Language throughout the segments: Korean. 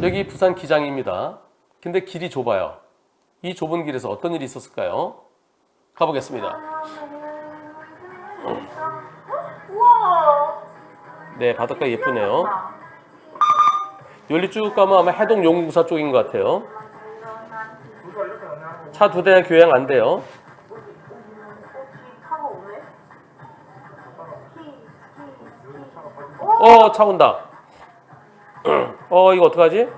여기 부산 기장입니다. 근데 길이 좁아요. 이 좁은 길에서 어떤 일이 있었을까요? 가보겠습니다. 우와. 네, 바닷가 예쁘네요. 여기 쭉 가면 아마 해동용궁사 쪽인 것 같아요. 차 2대 교행 안 돼요. 차가 오네. 차 온다. 이거 어떡하지?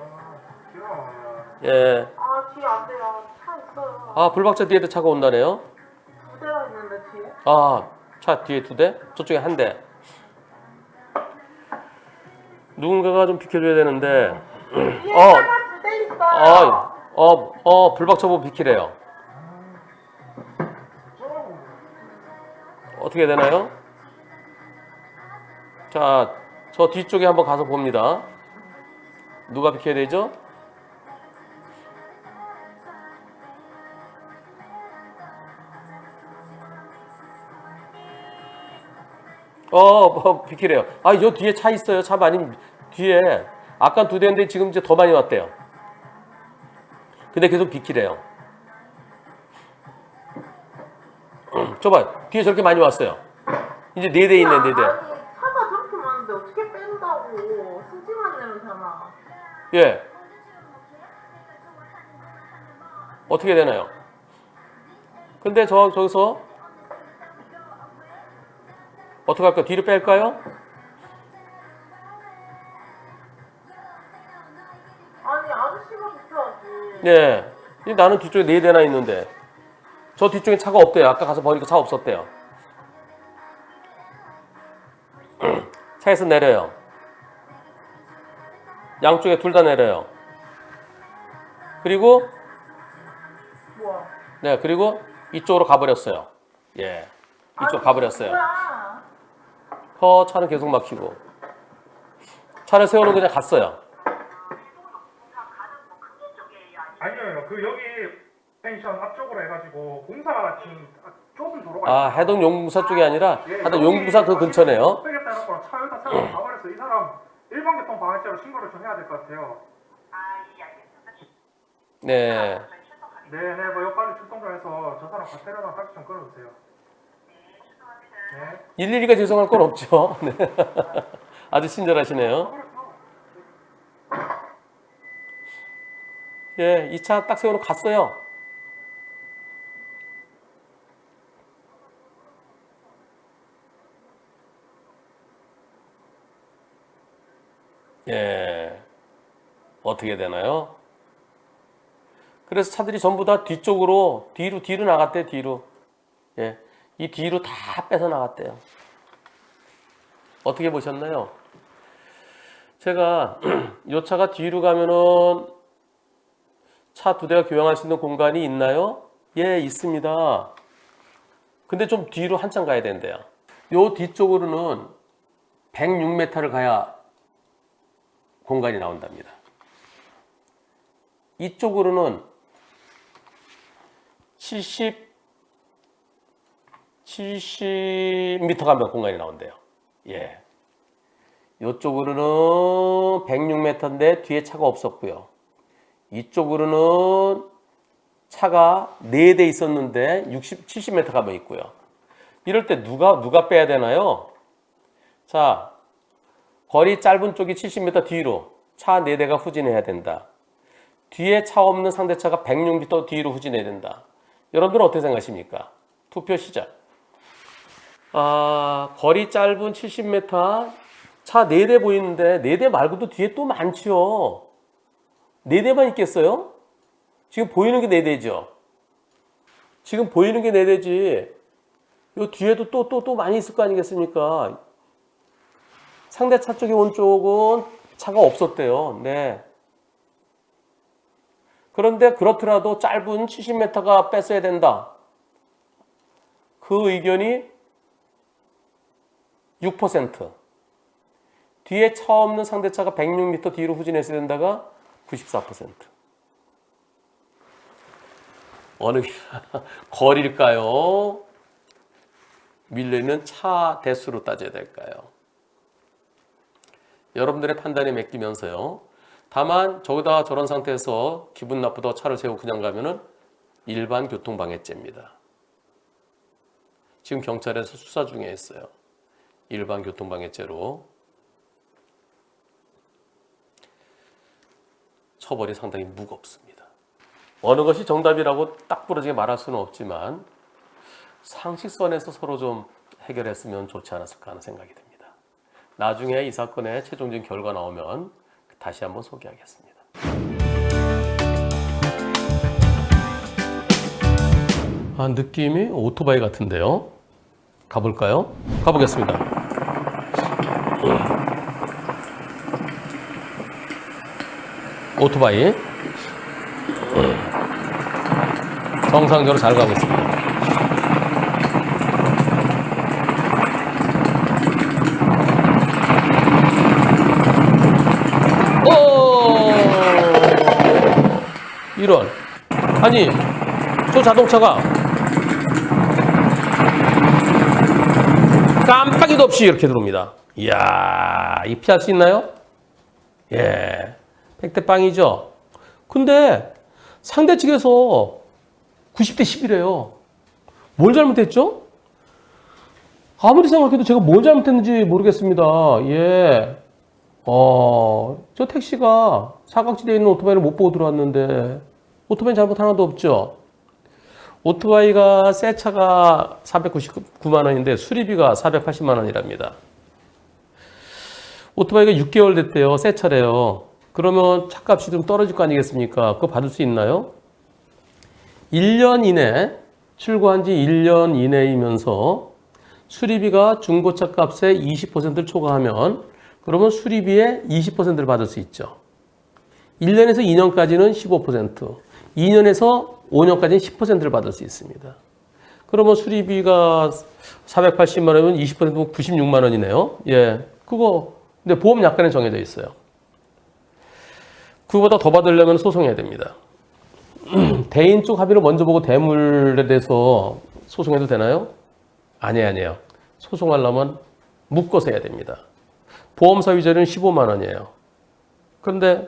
예. 아, 뒤에 안 돼요. 차 있어요. 불박차 뒤에도 차가 온다네요. 2대가 있는데 뒤에. 차 뒤에 2대? 저쪽에 1대. 누군가가 좀 비켜줘야 되는데. 뒤에 차가 2대 있어요. 불박차 보고 비키래요. 어떻게 되나요? 자, 저 뒤쪽에 한번 가서 봅니다. 누가 비켜야 되죠? 비키래요. 요 뒤에 차 있어요. 차 많이, 뒤에. 아까 2대인데 지금 이제 더 많이 왔대요. 근데 계속 비키래요. 저봐, 뒤에 저렇게 많이 왔어요. 이제 4대 있네, 4대. 아니, 차가 저렇게 많은데 어떻게 뺀다고. 심심한 냄새나. 예. 어떻게 되나요? 근데 저기서 어떻게 할까요? 뒤로 뺄까요? 아니, 아저씨가 비켜야지. 네. 나는 뒤쪽에 4대나 있는데 저 뒤쪽에 차가 없대요. 아까 가서 보니까 차 없었대요. 차에서 내려요. 양쪽에 둘 다 내려요. 그리고 뭐야? 네, 그리고 이쪽으로 가버렸어요. 예. 이쪽 가버렸어요. 뭐야? 차는 계속 막히고. 차를 세워놓고 그냥 갔어요. 아니요, 여기 펜션 앞쪽으로 해가지고 공사 지금 좁은 도로가 해동용궁사 쪽이 아니라 하여튼 용궁사 그 근처네요. 빼겠다 해놓고 차 여기다 세워서 가버렸어. 이 사람 일반교통 방해죄로 신고를 좀 해야 될 것 같아요. 네. 네네, 뭐 빨리 출동 좀 해서 저 사람 과태료랑 딱지 좀 끌어주세요. 네. 112가 죄송할 건 없죠. 네. 아주 친절하시네요. 예, 이 차 딱 세워놓고 갔어요. 예, 어떻게 되나요? 그래서 차들이 전부 다 뒤로 나갔대요, 뒤로. 예, 이 뒤로 다 뺏어 나갔대요. 어떻게 보셨나요? 제가 이 차가 뒤로 가면은 차 2대가 교환할 수 있는 공간이 있나요? 예, 있습니다. 근데 좀 뒤로 한참 가야 된대요. 요 뒤쪽으로는 106m를 가야 공간이 나온답니다. 이쪽으로는 70m 가면 공간이 나온대요. 예. 이쪽으로는 106m인데 뒤에 차가 없었고요. 이쪽으로는 차가 4대 있었는데 70m 가면 있고요. 이럴 때 누가 빼야 되나요? 자, 거리 짧은 쪽이 70m 뒤로 차 4대가 후진해야 된다. 뒤에 차 없는 상대차가 106m 뒤로 후진해야 된다. 여러분들은 어떻게 생각하십니까? 투표 시작. 거리 짧은 70m, 차 4대 보이는데 4대 말고도 뒤에 또 많지요. 4대만 있겠어요? 지금 보이는 게 4대죠. 지금 보이는 게 4대지. 요 뒤에도 또 많이 있을 거 아니겠습니까? 상대 차 쪽에 온 쪽은 차가 없었대요. 네. 그런데 그렇더라도 짧은 70m가 뺐어야 된다. 그 의견이 6%. 뒤에 차 없는 상대차가 106m 뒤로 후진했어야 된다가 94%. 어느 거리일까요? 밀려있는 차 대수로 따져야 될까요? 여러분들의 판단에 맡기면서요. 다만 저기다가 저런 상태에서 기분 나쁘다고 차를 세우고 그냥 가면은 일반 교통방해죄입니다. 지금 경찰에서 수사 중에 있어요. 일반 교통방해죄로 처벌이 상당히 무겁습니다. 어느 것이 정답이라고 딱 부러지게 말할 수는 없지만 상식선에서 서로 좀 해결했으면 좋지 않았을까 하는 생각이 듭니다. 나중에 이 사건의 최종적인 결과 나오면 다시 한번 소개하겠습니다. 느낌이 오토바이 같은데요. 가볼까요? 가보겠습니다. 오토바이 정상적으로 잘 가고 있습니다. 이런, 아니 저 자동차가 깜빡이도 없이 이렇게 들어옵니다. 이야, 이 피할 수 있나요? 예, 백대빵이죠. 근데 상대 측에서 90대 10이래요. 뭘 잘못했죠? 아무리 생각해도 제가 뭘 잘못했는지 모르겠습니다. 예. 저 택시가 사각지대에 있는 오토바이를 못 보고 들어왔는데 오토바이 잘못 하나도 없죠. 오토바이가 새 차가 499만 원인데 수리비가 480만 원이랍니다. 오토바이가 6개월 됐대요. 새 차래요. 그러면 차값이 좀 떨어질 거 아니겠습니까? 그거 받을 수 있나요? 1년 이내, 출고한 지 1년 이내이면서 수리비가 중고차 값의 20%를 초과하면 그러면 수리비의 20%를 받을 수 있죠. 1년에서 2년까지는 15%, 2년에서 5년까지는 10%를 받을 수 있습니다. 그러면 수리비가 480만 원이면 20%면 96만 원이네요. 예. 근데 보험 약관에 정해져 있어요. 그거보다 더 받으려면 소송해야 됩니다. 대인 쪽 합의를 먼저 보고 대물에 대해서 소송해도 되나요? 아니에요. 소송하려면 묶어서 해야 됩니다. 보험사 위자료는 15만 원이에요. 그런데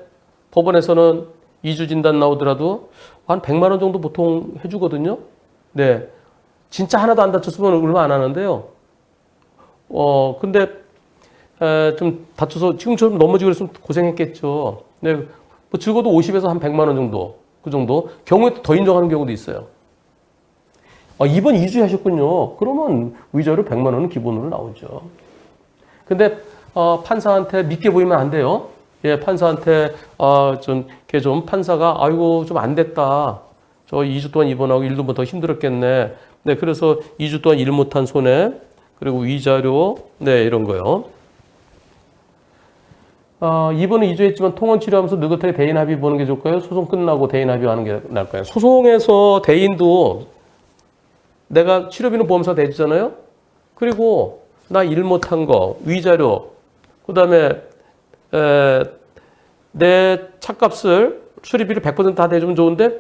법원에서는 2주 진단 나오더라도 한 100만 원 정도 보통 해주거든요. 네. 진짜 하나도 안 다쳤으면 얼마 안 하는데요. 근데 좀 다쳐서 지금처럼 넘어지고 그랬으면 고생했겠죠. 네. 뭐 적어도 50에서 한 100만 원 정도. 그 정도. 경우에 더 인정하는 경우도 있어요. 이번 2주 하셨군요. 그러면 위자료 100만 원은 기본으로 나오죠. 근데 판사한테 믿게 보이면 안 돼요. 예, 판사한테 좀 판사가 아이고 좀 안 됐다. 저 2주 동안 입원하고 일도 뭐 더 힘들었겠네. 네, 그래서 2주 동안 일 못한 손해 그리고 위자료 네 이런 거요. 입원은 2주 했지만 통원 치료하면서 느긋하게 대인 합의 보는 게 좋을까요? 소송 끝나고 대인 합의하는 게 나을까요? 소송에서 대인도 내가 치료비는 보험사 대주잖아요. 그리고 나 일 못한 거 위자료 그다음에 내 차값을 수리비를 100% 다 대주면 좋은데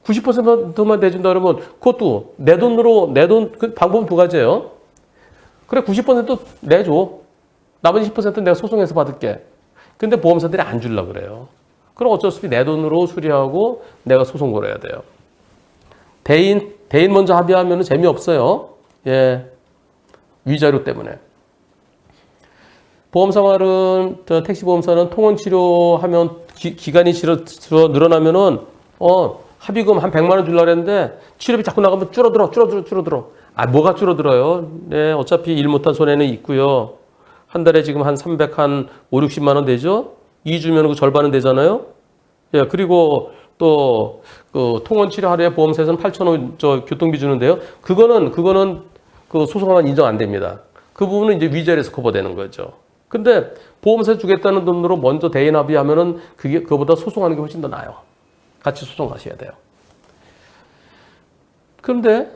90%만 대준다 그러면 그것도 내 돈으로 그 방법은 두 가지예요. 그래 90% 내줘. 나머지 10%는 내가 소송해서 받을게. 근데 보험사들이 안 주려고 그래요. 그럼 어쩔 수 없이 내 돈으로 수리하고 내가 소송 걸어야 돼요. 대인 먼저 합의하면 재미없어요. 예. 위자료 때문에. 보험사 말은 택시 보험사는 통원 치료하면 기간이 늘어나면은 합의금 한 100만 원 주려고 했는데 치료비 자꾸 나가면 줄어들어. 뭐가 줄어들어요? 네, 어차피 일 못한 손해는 있고요. 한 달에 지금 한 5, 60만 원 되죠? 2주면 그 절반은 되잖아요. 예, 그리고 또 그 통원 치료 하루에 보험사에서는 8,000원 교통비 주는데요. 그거는 그 소송하면 인정 안 됩니다. 그 부분은 이제 위자료에서 커버되는 거죠. 근데 보험사 주겠다는 돈으로 먼저 대인 합의하면은 그거보다 소송하는 게 훨씬 더 나아요. 같이 소송하셔야 돼요. 그런데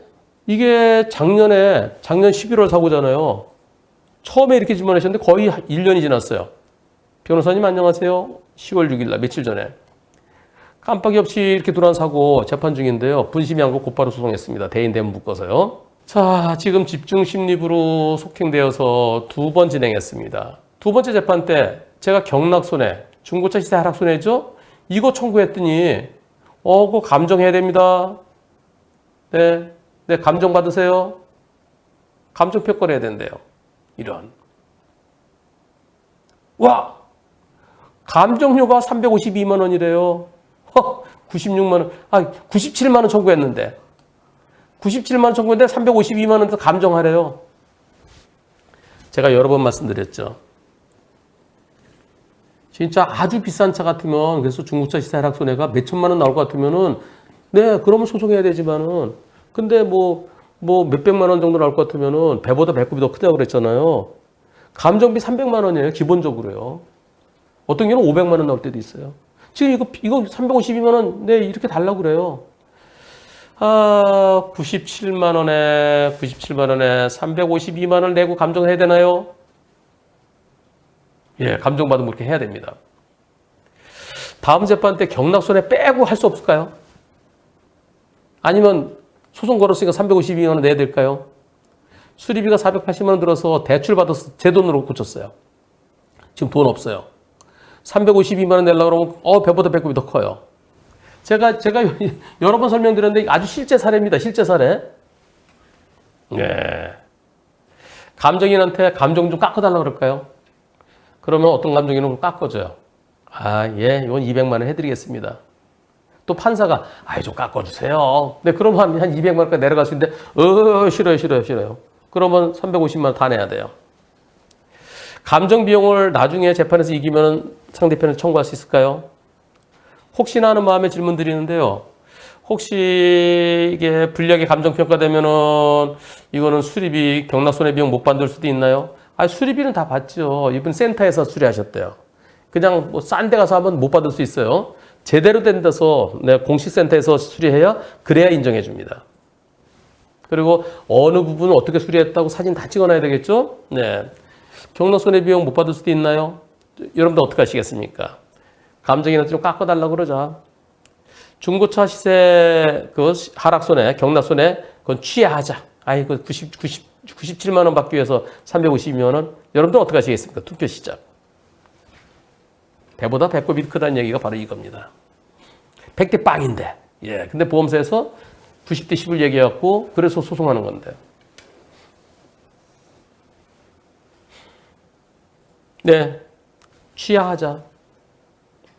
이게 작년 11월 사고잖아요. 처음에 이렇게 질문하셨는데 거의 1년이 지났어요. 변호사님 안녕하세요. 10월 6일 날 며칠 전에 깜빡이 없이 이렇게 들어온 사고 재판 중인데요. 분심이 안 고 곧바로 소송했습니다. 대인 대문 묶어서요. 자, 지금 집중심리부로 속행되어서 2번 진행했습니다. 두 번째 재판 때 제가 경락손해 중고차 시세 하락 손해죠? 이거 청구했더니 그거 감정해야 됩니다. 네, 네 감정 받으세요. 감정평가 해야 된대요. 이런. 와! 감정료가 352만 원이래요. 96만 원. 97만 원 청구했는데. 97만 원 청구했는데 352만 원 더 감정하래요. 제가 여러 번 말씀드렸죠. 진짜 아주 비싼 차 같으면, 그래서 중고차 시세 하락 손해가 몇 천만 원 나올 것 같으면은, 네, 그러면 소송해야 되지만은, 근데 뭐 몇백만 원 정도 나올 것 같으면은, 배보다 배꼽이 더 크다고 그랬잖아요. 감정비 300만 원이에요, 기본적으로요. 어떤 경우는 500만 원 나올 때도 있어요. 지금 이거 352만 원, 네, 이렇게 달라고 그래요. 97만 원에 352만 원 내고 감정해야 되나요? 예, 감정받으면 그렇게 해야 됩니다. 다음 재판 때 경락손해 빼고 할 수 없을까요? 아니면 소송 걸었으니까 352만 원 내야 될까요? 수리비가 480만 원 들어서 대출 받아서 제 돈으로 고쳤어요. 지금 돈 없어요. 352만 원 내려고 그러면 배보다 배꼽이 더 커요. 제가 여러 번 설명드렸는데 아주 실제 사례입니다. 실제 사례. 네. 감정인한테 감정 좀 깎아달라고 그럴까요? 그러면 어떤 감정인은 깎아줘요. 예, 이건 200만 원 해드리겠습니다. 또 판사가, 좀 깎아주세요. 네, 그러면 한 200만 원까지 내려갈 수 있는데, 싫어요. 그러면 350만 원 다 내야 돼요. 감정 비용을 나중에 재판에서 이기면 상대편을 청구할 수 있을까요? 혹시나 하는 마음에 질문 드리는데요. 혹시 이게 불리하게 감정평가되면은 이거는 수리비, 경락손해비용 못 받을 수도 있나요? 수리비는 다 받죠. 이분 센터에서 수리하셨대요. 그냥 싼 데 가서 하면 못 받을 수 있어요. 제대로 된 데서 공시센터에서 수리해야 그래야 인정해 줍니다. 그리고 어느 부분을 어떻게 수리했다고 사진 다 찍어놔야 되겠죠? 네. 경락손해비용 못 받을 수도 있나요? 여러분들 어떻게 하시겠습니까? 감정인한테 좀 깎아달라고 그러자. 중고차 시세 하락손해, 경락손해 그건 취하하자. 97만 원 받기 위해서 352만 원. 여러분들 어떻게 하시겠습니까? 투표 시작. 배보다 배꼽이 크다는 얘기가 바로 이겁니다. 100대 빵인데. 예. 근데 보험사에서 90대 10을 얘기해갖고 그래서 소송하는 건데. 네. 취하하자.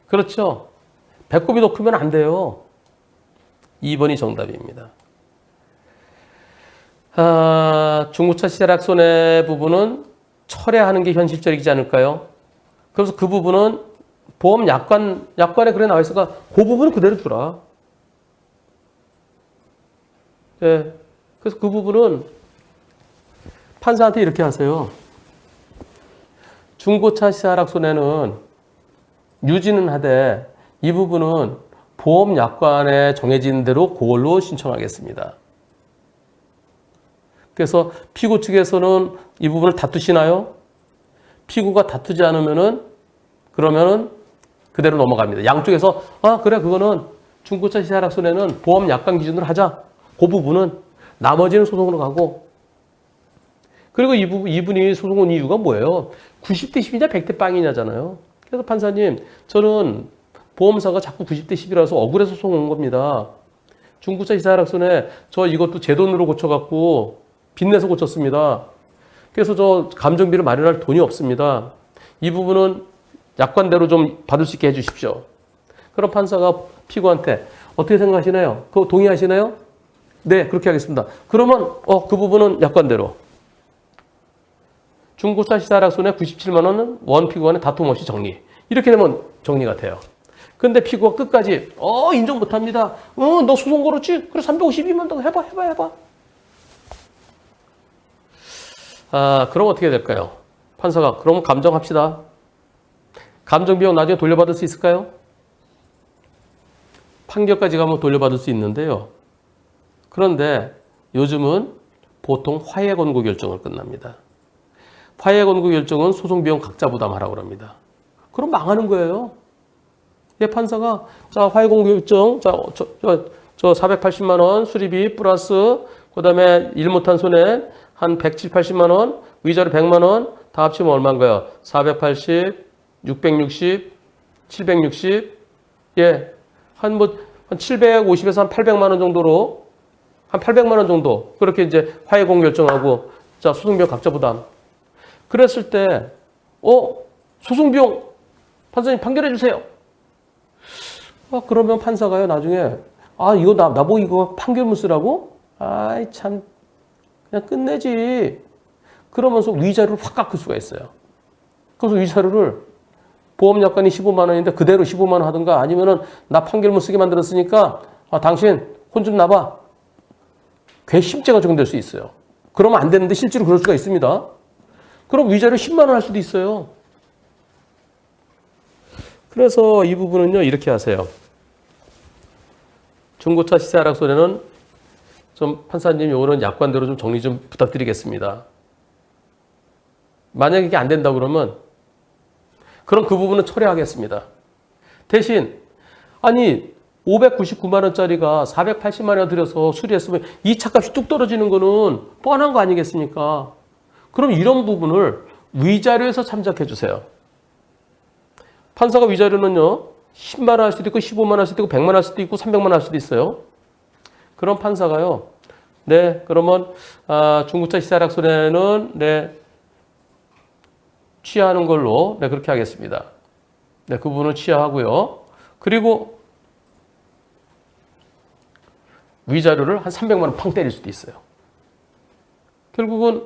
그렇죠. 배꼽이 더 크면 안 돼요. 2번이 정답입니다. 중고차 시세 하락 손해 부분은 철회하는 게 현실적이지 않을까요? 그래서 그 부분은 보험 약관에 그래 나와 있으니까 그 부분은 그대로 두라. 네. 그래서 그 부분은 판사한테 이렇게 하세요. 중고차 시세 하락 손해는 유지는 하되 이 부분은 보험 약관에 정해진 대로 그걸로 신청하겠습니다. 그래서 피고 측에서는 이 부분을 다투시나요? 피고가 다투지 않으면은 그러면은 그대로 넘어갑니다. 양쪽에서 그래 그거는 중고차 시세 하락 손해는 보험 약관 기준으로 하자. 그 부분은 나머지는 소송으로 가고. 그리고 이분이 소송한 이유가 뭐예요? 90대 10이냐 100대 빵이냐잖아요. 그래서 판사님 저는 보험사가 자꾸 90대 10이라서 억울해서 소송한 겁니다. 중고차 시세 하락 손해 저 이것도 제 돈으로 고쳐갖고 빚내서 고쳤습니다. 그래서 저 감정비를 마련할 돈이 없습니다. 이 부분은 약관대로 좀 받을 수 있게 해주십시오. 그럼 판사가 피고한테 어떻게 생각하시나요? 그거 동의하시나요? 네, 그렇게 하겠습니다. 그러면 그 부분은 약관대로. 중고차 시세 하락 손해 97만 원은 원 피고간에 다툼 없이 정리. 이렇게 되면 정리가 돼요. 근데 피고가 끝까지 인정 못합니다. 너 소송 걸었지? 그래 352만 더 해봐. 그럼 어떻게 될까요? 판사가 그럼 감정합시다. 감정비용 나중에 돌려받을 수 있을까요? 판결까지 가면 돌려받을 수 있는데요. 그런데 요즘은 보통 화해 권고 결정을 끝납니다. 화해 권고 결정은 소송비용 각자 부담하라고 합니다. 그럼 망하는 거예요. 판사가 화해 권고 결정 저 480만 원 수리비 플러스 그다음에 일 못한 손해 한 170, 80만 원, 위자료 100만 원 다 합치면 얼마인가요? 480, 660, 760, 예, 한 750에서 한 800만 원 정도로, 한 800만 원 정도, 그렇게 이제 화해공 결정하고, 자, 소송비용 각자 부담. 그랬을 때, 소송비용 판사님 판결해 주세요. 그러면 판사가요, 나중에, 이거 나보고 이거 판결문 쓰라고? 아이, 참, 그냥 끝내지. 그러면서 위자료를 확 깎을 수가 있어요. 그래서 위자료를 보험약관이 15만 원인데 그대로 15만 원 하든가 아니면은 나 판결문 쓰게 만들었으니까 당신 혼 좀 나봐. 괘씸죄가 적용될 수 있어요. 그러면 안 되는데 실제로 그럴 수가 있습니다. 그럼 위자료 10만 원 할 수도 있어요. 그래서 이 부분은요, 이렇게 하세요. 중고차 시세 하락 소리는 좀 판사님 요거는 약관대로 좀 정리 좀 부탁드리겠습니다. 만약에 이게 안 된다 그러면 그럼 그 부분은 철회하겠습니다. 대신 아니 599만 원짜리가 480만 원 들여서 수리했으면 이 차값이 뚝 떨어지는 거는 뻔한 거 아니겠습니까? 그럼 이런 부분을 위자료에서 참작해 주세요. 판사가 위자료는요 10만 원 할 수도 있고 15만 원 할 수도 있고 100만 원 할 수도 있고 300만 원 할 수도 있어요. 그럼 판사가요 네 그러면 중고차 시세 하락 손해는 네 취하하는 걸로 네 그렇게 하겠습니다. 네 그 부분을 취하하고요. 그리고 위자료를 한 300만 원 펑 때릴 수도 있어요. 결국은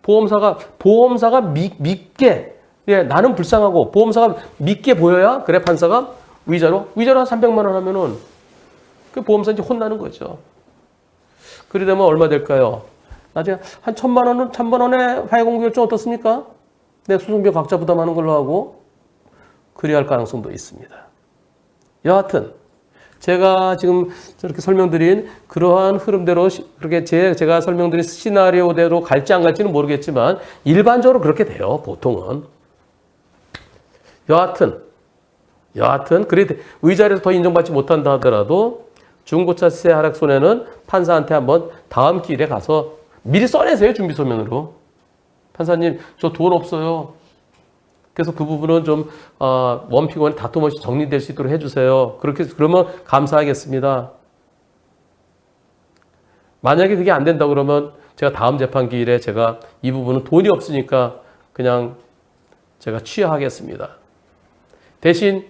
보험사가 믿게 예, 나는 불쌍하고 보험사가 믿게 보여야 그래 판사가 위자료 한 300만 원 하면은 그 보험사 이제 혼나는 거죠. 그리 되면 얼마 될까요? 나중에 한 1,000만 원의 화해공고 결정 어떻습니까? 내 소송비 각자 부담하는 걸로 하고 그리할 가능성도 있습니다. 여하튼 제가 지금 저렇게 설명드린 그러한 흐름대로 그렇게 제가 설명드린 시나리오대로 갈지 안 갈지는 모르겠지만 일반적으로 그렇게 돼요. 보통은. 여하튼 그래 위자료에서 더 인정받지 못한다 하더라도 중고차 시세 하락 손해는 판사한테 한번 다음 기일에 가서 미리 써내세요. 준비서면으로. 판사님 저 돈 없어요. 그래서 그 부분은 좀 원픽원에 다툼 없이 정리될 수 있도록 해주세요. 그러면 감사하겠습니다. 만약에 그게 안 된다 그러면 제가 다음 재판 기일에 제가 이 부분은 돈이 없으니까 그냥 제가 취하하겠습니다. 대신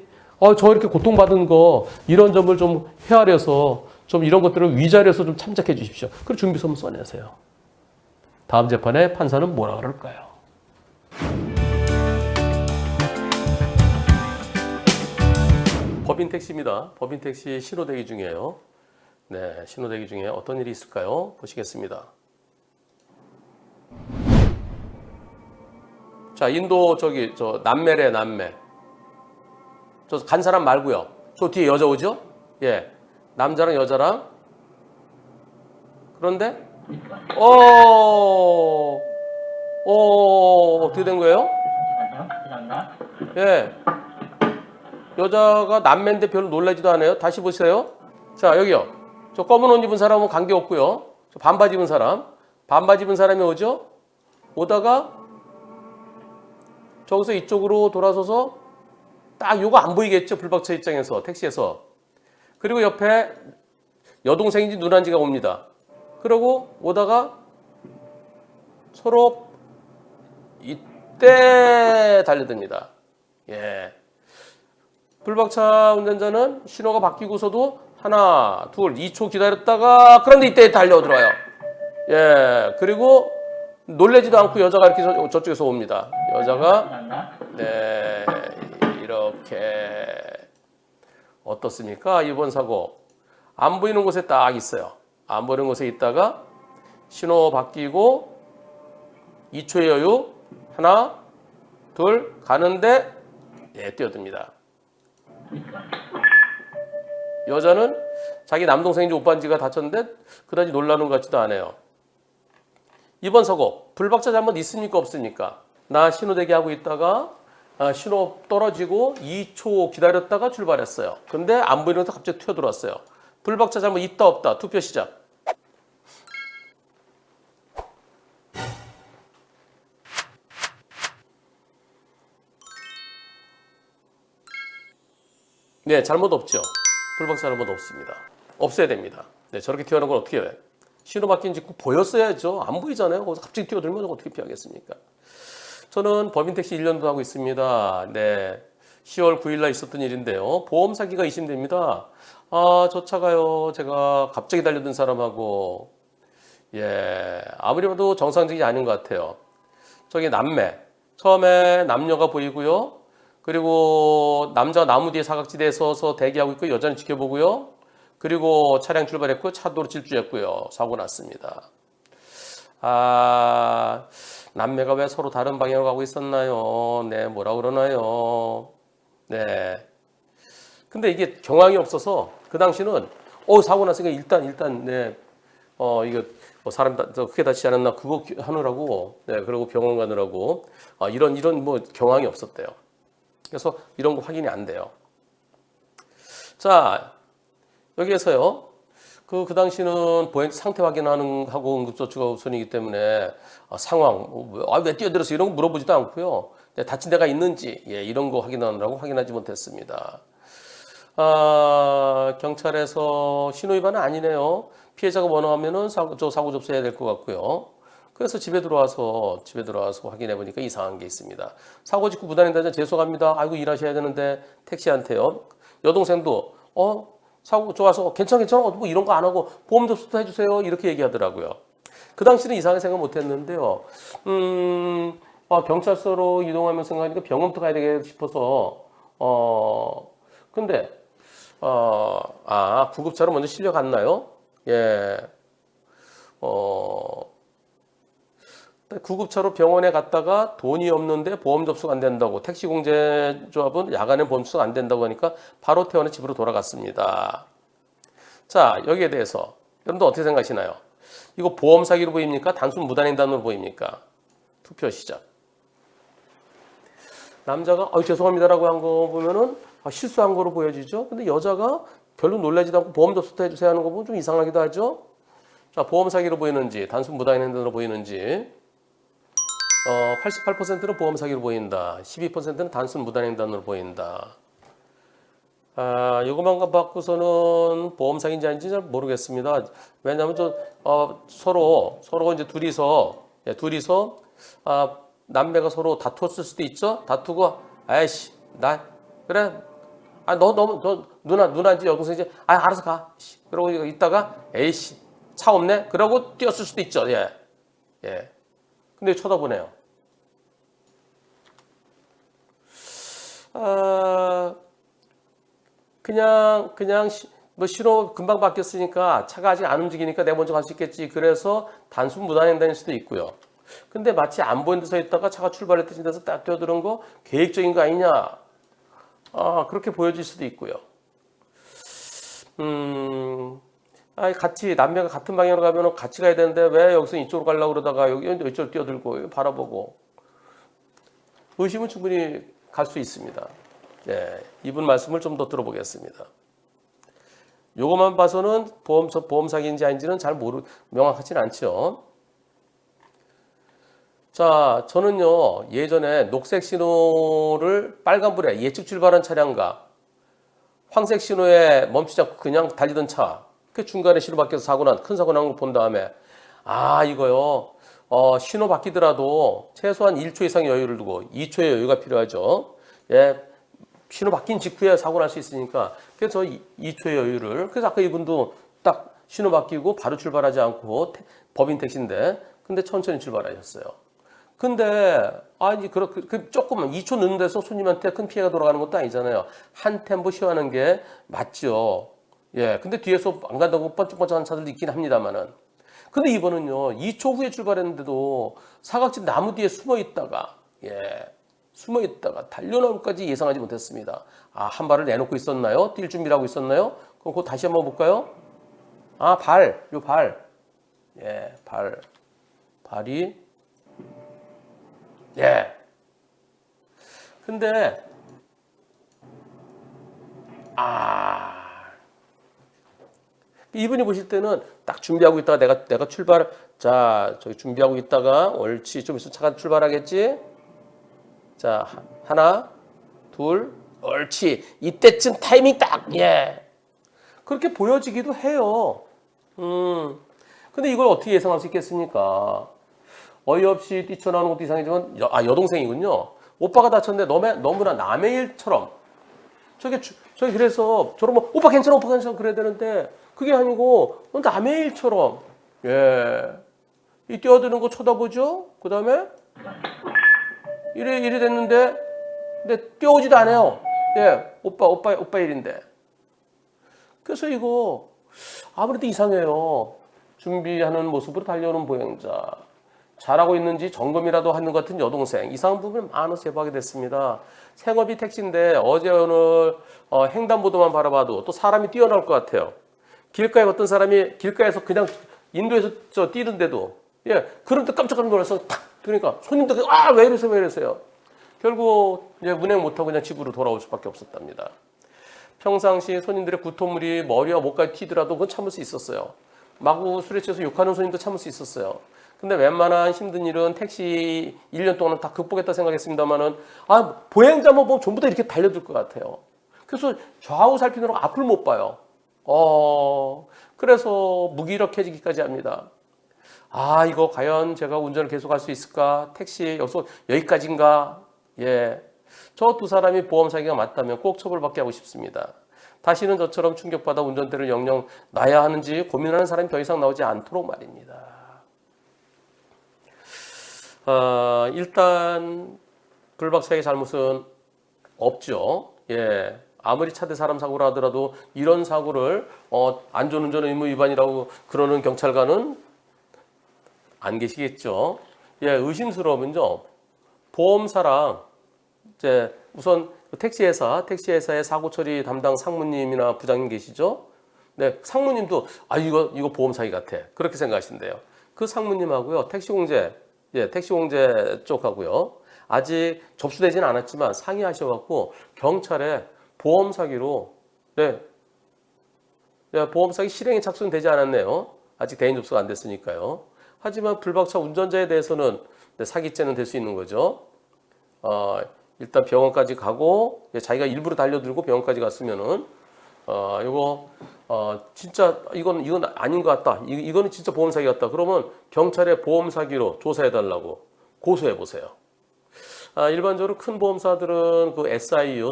저 이렇게 고통받은 거 이런 점을 좀 헤아려서 좀 이런 것들을 위자료에서 좀 참작해 주십시오. 그리고 준비서면 써내세요. 다음 재판에 판사는 뭐라 그럴까요? 법인 택시입니다. 법인 택시 신호대기 중이에요. 네, 신호대기 중에 어떤 일이 있을까요? 보시겠습니다. 자, 인도 저 남매래 남매. 저 간 사람 말고요. 저 뒤에 여자 오죠? 예, 남자랑 여자랑. 그런데 어떻게 된 거예요? 예. 여자가 남매인데 별로 놀라지도 않아요. 다시 보세요. 자, 여기요. 저 검은 옷 입은 사람은 관계없고요. 저 반바지 입은 사람. 반바지 입은 사람이 오죠? 오다가 저기서 이쪽으로 돌아서서 딱 요거 안 보이겠죠? 불박차 입장에서 택시에서. 그리고 옆에 여동생인지 누나인지가 옵니다. 그러고 오다가 서로 이때 달려듭니다. 예. 불박차 운전자는 신호가 바뀌고서도 하나, 둘, 2초 기다렸다가 그런데 이때 달려들어요. 예. 그리고 놀래지도 않고 여자가 이렇게 저쪽에서 옵니다. 여자가 네 이렇게 어떻습니까? 이번 사고 안 보이는 곳에 딱 있어요. 안 보이는 곳에 있다가 신호 바뀌고 2초의 여유 하나, 둘 가는데 예, 뛰어듭니다. 여자는 자기 남동생인지 오빠인지가 다쳤는데 그다지 놀라는 것 같지도 않아요. 이번 사고 불박차 잘못 있습니까 없습니까? 나 신호대기 하고 있다가 신호 떨어지고 2초 기다렸다가 출발했어요. 근데 안 보이는 데서 갑자기 튀어들어왔어요. 불박차 잘못 있다 없다. 투표 시작. 네, 잘못 없죠. 불박 잘못 없습니다. 없어야 됩니다. 네, 저렇게 튀어나온 건 어떻게 해? 신호 바뀐 직후 보였어야죠. 안 보이잖아요. 거기서 갑자기 뛰어들면 어떻게 피하겠습니까? 저는 법인택시 1년도 하고 있습니다. 네, 10월 9일 날 있었던 일인데요. 보험 사기가 의심됩니다. 아, 저 차가요. 제가 갑자기 달려든 사람하고 아무리 봐도 정상적이지 않은 것 같아요. 저기 남매. 처음에 남녀가 보이고요. 그리고 남자가 나무 뒤에 사각지대에 서서 대기하고 있고 여자는 지켜보고요. 그리고 차량 출발했고 차도로 질주했고요. 사고 났습니다. 아, 남매가 왜 서로 다른 방향으로 가고 있었나요? 네, 뭐라 그러나요? 네. 근데 이게 경황이 없어서 그 당시는 사고 났으니까 일단 네. 이거 뭐 사람 더 크게 다치지 않았나 그거 하느라고 네, 그러고 병원 가느라고 이런 뭐 경황이 없었대요. 그래서 이런 거 확인이 안 돼요. 자, 여기에서요. 그 당시는 보행 상태 확인하는 하고 응급조치가 우선이기 때문에 상황 왜 뛰어들어서 이런 거 물어보지도 않고요. 다친 데가 있는지 이런 거 확인하느라고 확인하지 못했습니다. 경찰에서 신호위반은 아니네요. 피해자가 원하면은 사고 접수해야 될 것 같고요. 그래서 집에 들어와서 확인해 보니까 이상한 게 있습니다. 사고 직후 무단횡단자 죄송합니다. 아이고 일하셔야 되는데 택시한테요. 여동생도 사고 좋아서 괜찮아 뭐 이런 거 안 하고 보험 접수도 해주세요 이렇게 얘기하더라고요. 그 당시는 이상하게 생각 못했는데요. 경찰서로 이동하면서 생각하니까 병원부터 가야 되겠다 싶어서 근데 구급차로 먼저 실려갔나요? 예. 구급차로 병원에 갔다가 돈이 없는데 보험 접수가 안 된다고 택시공제조합은 야간에 보험 접수가 안 된다고 하니까 바로 태워서 집으로 돌아갔습니다. 자, 여기에 대해서 여러분들 어떻게 생각하시나요? 이거 보험 사기로 보입니까? 단순 무단횡단으로 보입니까? 투표 시작. 남자가 죄송합니다라고 한 거 보면은 실수한 거로 보여지죠. 근데 여자가 별로 놀라지도 않고 보험 접수도 해주세요 하는 거 보면 좀 이상하기도 하죠. 자, 보험 사기로 보이는지 단순 무단횡단으로 보이는지 88%는 보험 사기로 보인다. 12%는 단순 무단횡단으로 보인다. 이것만 받고서는 보험 사기인지 아닌지 잘 모르겠습니다. 왜냐하면 서로 이제 둘이서 남매가 서로 다투었을 수도 있죠. 다투고 아이씨 나 그래 너 누나인지 여동생인지 알아서 가. 그러고 있다가 에이씨 차 없네. 그러고 뛰었을 수도 있죠. 예. 근데 쳐다보네요. 그냥 뭐 신호 금방 바뀌었으니까 차가 아직 안 움직이니까 내가 먼저 갈 수 있겠지. 그래서 단순 무단횡단일 수도 있고요. 근데 마치 안 보이는 데 서 있다가 차가 출발했던 데서 딱 뛰어드는 거 계획적인 거 아니냐. 그렇게 보여질 수도 있고요. 같이 남매가 같은 방향으로 가면 같이 가야 되는데 왜 여기서 이쪽으로 가려고 그러다가 여기 이쪽으로 뛰어들고 바라보고 의심은 충분히 갈 수 있습니다. 네, 이분 말씀을 좀 더 들어보겠습니다. 요것만 봐서는 보험 사기인지 아닌지는 잘 명확하진 않죠. 자, 저는요 예전에 녹색 신호를 빨간불에 예측 출발한 차량과 황색 신호에 멈추지 않고 그냥 달리던 차, 그 중간에 신호 바뀌어서 큰 사고 난 거 본 다음에 이거요 신호 바뀌더라도 최소한 1초 이상의 여유를 두고 2초의 여유가 필요하죠. 예, 신호 바뀐 직후에 사고 날 수 있으니까 그래서 2초의 여유를 그래서 아까 이분도 딱 신호 바뀌고 바로 출발하지 않고 법인 택시인데 근데 천천히 출발하셨어요. 근데 조금만 2초 늦는 데서 손님한테 큰 피해가 돌아가는 것도 아니잖아요. 한 템포 쉬어가는 게 맞죠. 예, 근데 뒤에서 안 간다고 번쩍번쩍하는 차들도 있긴 합니다만은. 근데 이번은요 2초 후에 출발했는데도 사각지 나무 뒤에 숨어 있다가 달려나올까지 예상하지 못했습니다. 한 발을 내놓고 있었나요? 뛸 준비를 하고 있었나요? 그럼 그거 다시 한번 볼까요? 발. 발이 근데 이분이 보실 때는 딱 준비하고 있다가 내가 저기 준비하고 있다가 옳지 좀 있으면 차가 출발하겠지. 자, 하나, 둘, 옳지. 이때쯤 타이밍 딱. 예. 그렇게 보여지기도 해요. 근데 이걸 어떻게 예상할 수 있겠습니까? 어이없이 뛰쳐나오는 것도 이상이지만 여동생이군요. 오빠가 다쳤는데 너무나 남의 일처럼 저기 그래서 저런 뭐 오빠 괜찮아 그래야 되는데 그게 아니고 남의 일처럼 예. 이 뛰어드는 거 쳐다보죠. 그 다음에 이래 됐는데 근데 뛰어오지도 않아요. 예, 오빠 일인데. 그래서 이거 아무래도 이상해요. 준비하는 모습으로 달려오는 보행자. 잘하고 있는지 점검이라도 하는 것 같은 여동생. 이상한 부분이 많아서 제보하게 됐습니다. 생업이 택시인데 어제 오늘 횡단보도만 바라봐도 또 사람이 뛰어나올 것 같아요. 길가에 어떤 사람이 길가에서 그냥 인도에서 뛰는데도 예, 그런데 깜짝 놀라서 탁 그러니까 손님들 왜 이러세요. 결국 이제 운행 못하고 그냥 집으로 돌아올 수밖에 없었답니다. 평상시 손님들의 구토물이 머리와 목까지 튀더라도 그건 참을 수 있었어요. 마구 술에 취해서 욕하는 손님도 참을 수 있었어요. 근데 웬만한 힘든 일은 택시 1년 동안 다 극복했다 생각했습니다만은 보행자만 보면 전부 다 이렇게 달려들 것 같아요. 그래서 좌우 살피느라고 앞을 못 봐요. 그래서 무기력해지기까지 합니다. 이거 과연 제가 운전을 계속할 수 있을까? 택시 여기까지인가? 예. 저 두 사람이 보험 사기가 맞다면 꼭 처벌받게 하고 싶습니다. 다시는 저처럼 충격받아 운전대를 영영 놔야 하는지 고민하는 사람이 더 이상 나오지 않도록 말입니다. 일단 불박사의 잘못은 없죠. 예. 아무리 차대 사람 사고라 하더라도 이런 사고를 안전운전 의무 위반이라고 그러는 경찰관은 안 계시겠죠. 예, 의심스러우면요. 보험사랑 이제 우선 택시회사의 사고 처리 담당 상무님이나 부장님 계시죠? 네, 상무님도 이거 보험 사기 같아. 그렇게 생각하신대요. 그 상무님하고요. 택시공제 쪽하고요. 아직 접수되지는 않았지만 상의하셔 갖고 경찰에 보험 사기로 보험 사기 실행에 착수는 되지 않았네요. 아직 대인 접수가 안 됐으니까요. 하지만 불박차 운전자에 대해서는 사기죄는 될 수 있는 거죠. 일단 병원까지 가고 자기가 일부러 달려들고 병원까지 갔으면은 진짜 이건 아닌 것 같다. 이거는 진짜 보험 사기 같다. 그러면 경찰에 보험 사기로 조사해 달라고 고소해 보세요. 일반적으로 큰 보험사들은 그 SIU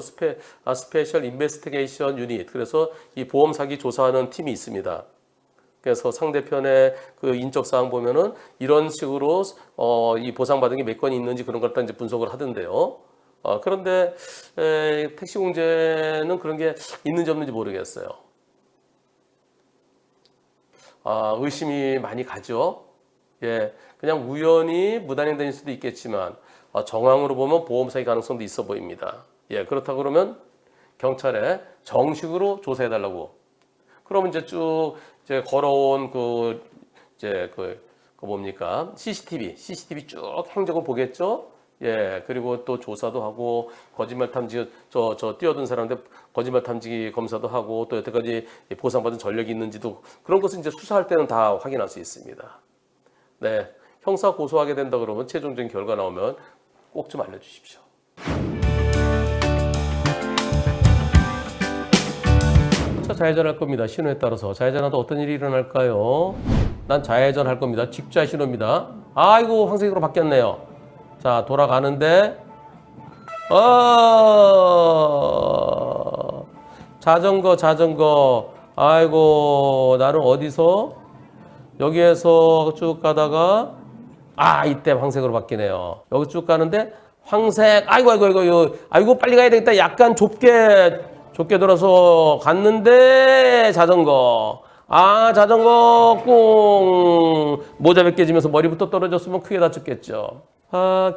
스페셜 인베스티게이션 유닛 그래서 이 보험 사기 조사하는 팀이 있습니다. 그래서 상대편의 그 인적 사항 보면은 이런 식으로 이 보상받은 게 몇 건이 있는지 그런 걸 다 이제 분석을 하던데요. 그런데 택시 공제는 그런 게 있는지 없는지 모르겠어요. 의심이 많이 가죠. 예, 그냥 우연히 무단횡단일 수도 있겠지만 정황으로 보면 보험 사기 가능성도 있어 보입니다. 예, 그렇다 그러면 경찰에 정식으로 조사해 달라고. 그러면 이제 쭉 걸어온 뭡니까? CCTV 쭉 행적을 보겠죠? 예, 그리고 또 조사도 하고, 거짓말 탐지, 뛰어든 사람한테 거짓말 탐지 검사도 하고, 또 여태까지 보상받은 전력이 있는지도, 그런 것은 이제 수사할 때는 다 확인할 수 있습니다. 네. 형사 고소하게 된다 그러면 최종적인 결과 나오면 꼭 좀 알려주십시오. 좌회전할 겁니다. 신호에 따라서. 좌회전하다 어떤 일이 일어날까요? 난 좌회전할 겁니다. 직좌 신호입니다. 아이고, 황색으로 바뀌었네요. 자, 돌아가는데 자전거. 아이고, 나는 어디서? 여기에서 쭉 가다가 이때 황색으로 바뀌네요. 여기 쭉 가는데 황색. 아이고, 빨리 가야 되겠다. 약간 좁게 돌아서 갔는데 자전거 꽁 모자 벗겨지면서 머리부터 떨어졌으면 크게 다쳤겠죠.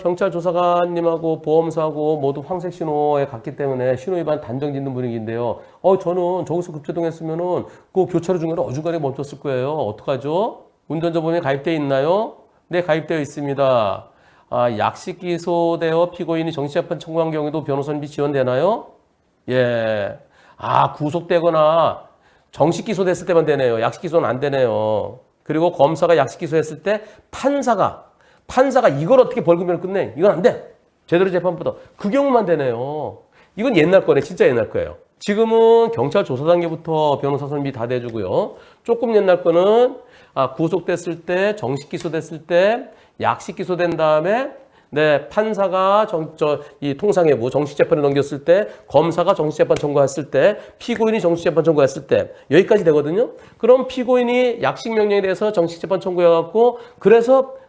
경찰 조사관님하고 보험사하고 모두 황색 신호에 갔기 때문에 신호 위반 단정 짓는 분위기인데요. 저는 저기서 급제동했으면은 그 교차로 중간에 어중간하게 멈췄을 거예요. 어떡하죠? 운전자 보험에 가입되어 있나요? 네, 가입되어 있습니다. 약식 기소되어 피고인이 정신재판 청구한 경우에도 변호사님이 지원되나요? 예. 구속되거나 정식 기소됐을 때만 되네요. 약식 기소는 안 되네요. 그리고 검사가 약식 기소했을 때 판사가 이걸 어떻게 벌금형을 끝내? 이건 안 돼. 제대로 재판보다. 그 경우만 되네요. 이건 옛날 거네. 진짜 옛날 거예요. 지금은 경찰 조사 단계부터 변호사 선임이 다 돼주고요. 조금 옛날 거는 구속됐을 때, 정식 기소됐을 때, 약식 기소된 다음에 네, 판사가 이 통상회부 정식재판에 넘겼을 때, 검사가 정식재판 청구했을 때, 피고인이 정식재판 청구했을 때 여기까지 되거든요. 그럼 피고인이 약식 명령에 대해서 정식재판 청구해갖고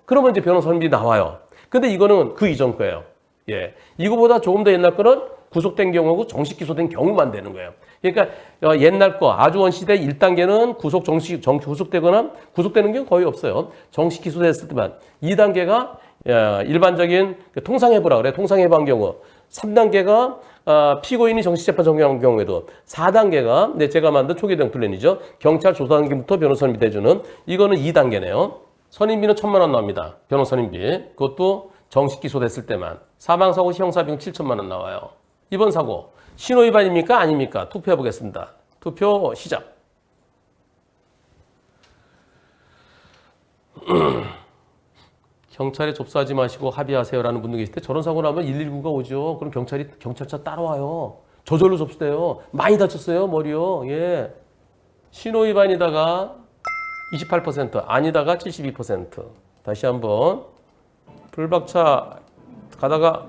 그러면 이제 변호사 선임이 나와요. 근데 이거는 그 이전 거예요. 예, 이거보다 조금 더 옛날 거는 구속된 경우고 정식 기소된 경우만 되는 거예요. 그러니까 옛날 거 아주 원시대 1단계는 구속되거나 구속되는 경우 거의 없어요. 정식 기소됐을 때만. 2단계가 일반적인 통상해부라 그래. 통상해부한 경우. 3단계가 피고인이 정식재판 청구한 경우에도. 4단계가 제가 만든 초기대응 플랜이죠. 경찰 조사 단계부터 변호사 선임비 대주는. 이거는 2단계네요. 선임비는 1,000만 원 나옵니다. 변호사 선임비. 그것도 정식 기소됐을 때만. 사망사고 시 형사비용 7,000만 원 나와요. 이번 사고 신호위반입니까? 아닙니까? 투표해 보겠습니다. 투표 시작. 경찰에 접수하지 마시고 합의하세요라는 분도 계실 때 저런 사고 나면 119가 오죠. 그럼 경찰차 따라와요. 저절로 접수돼요. 많이 다쳤어요. 머리요. 예. 신호위반이다가 28%, 아니다가 72%. 다시 한번. 불박차 가다가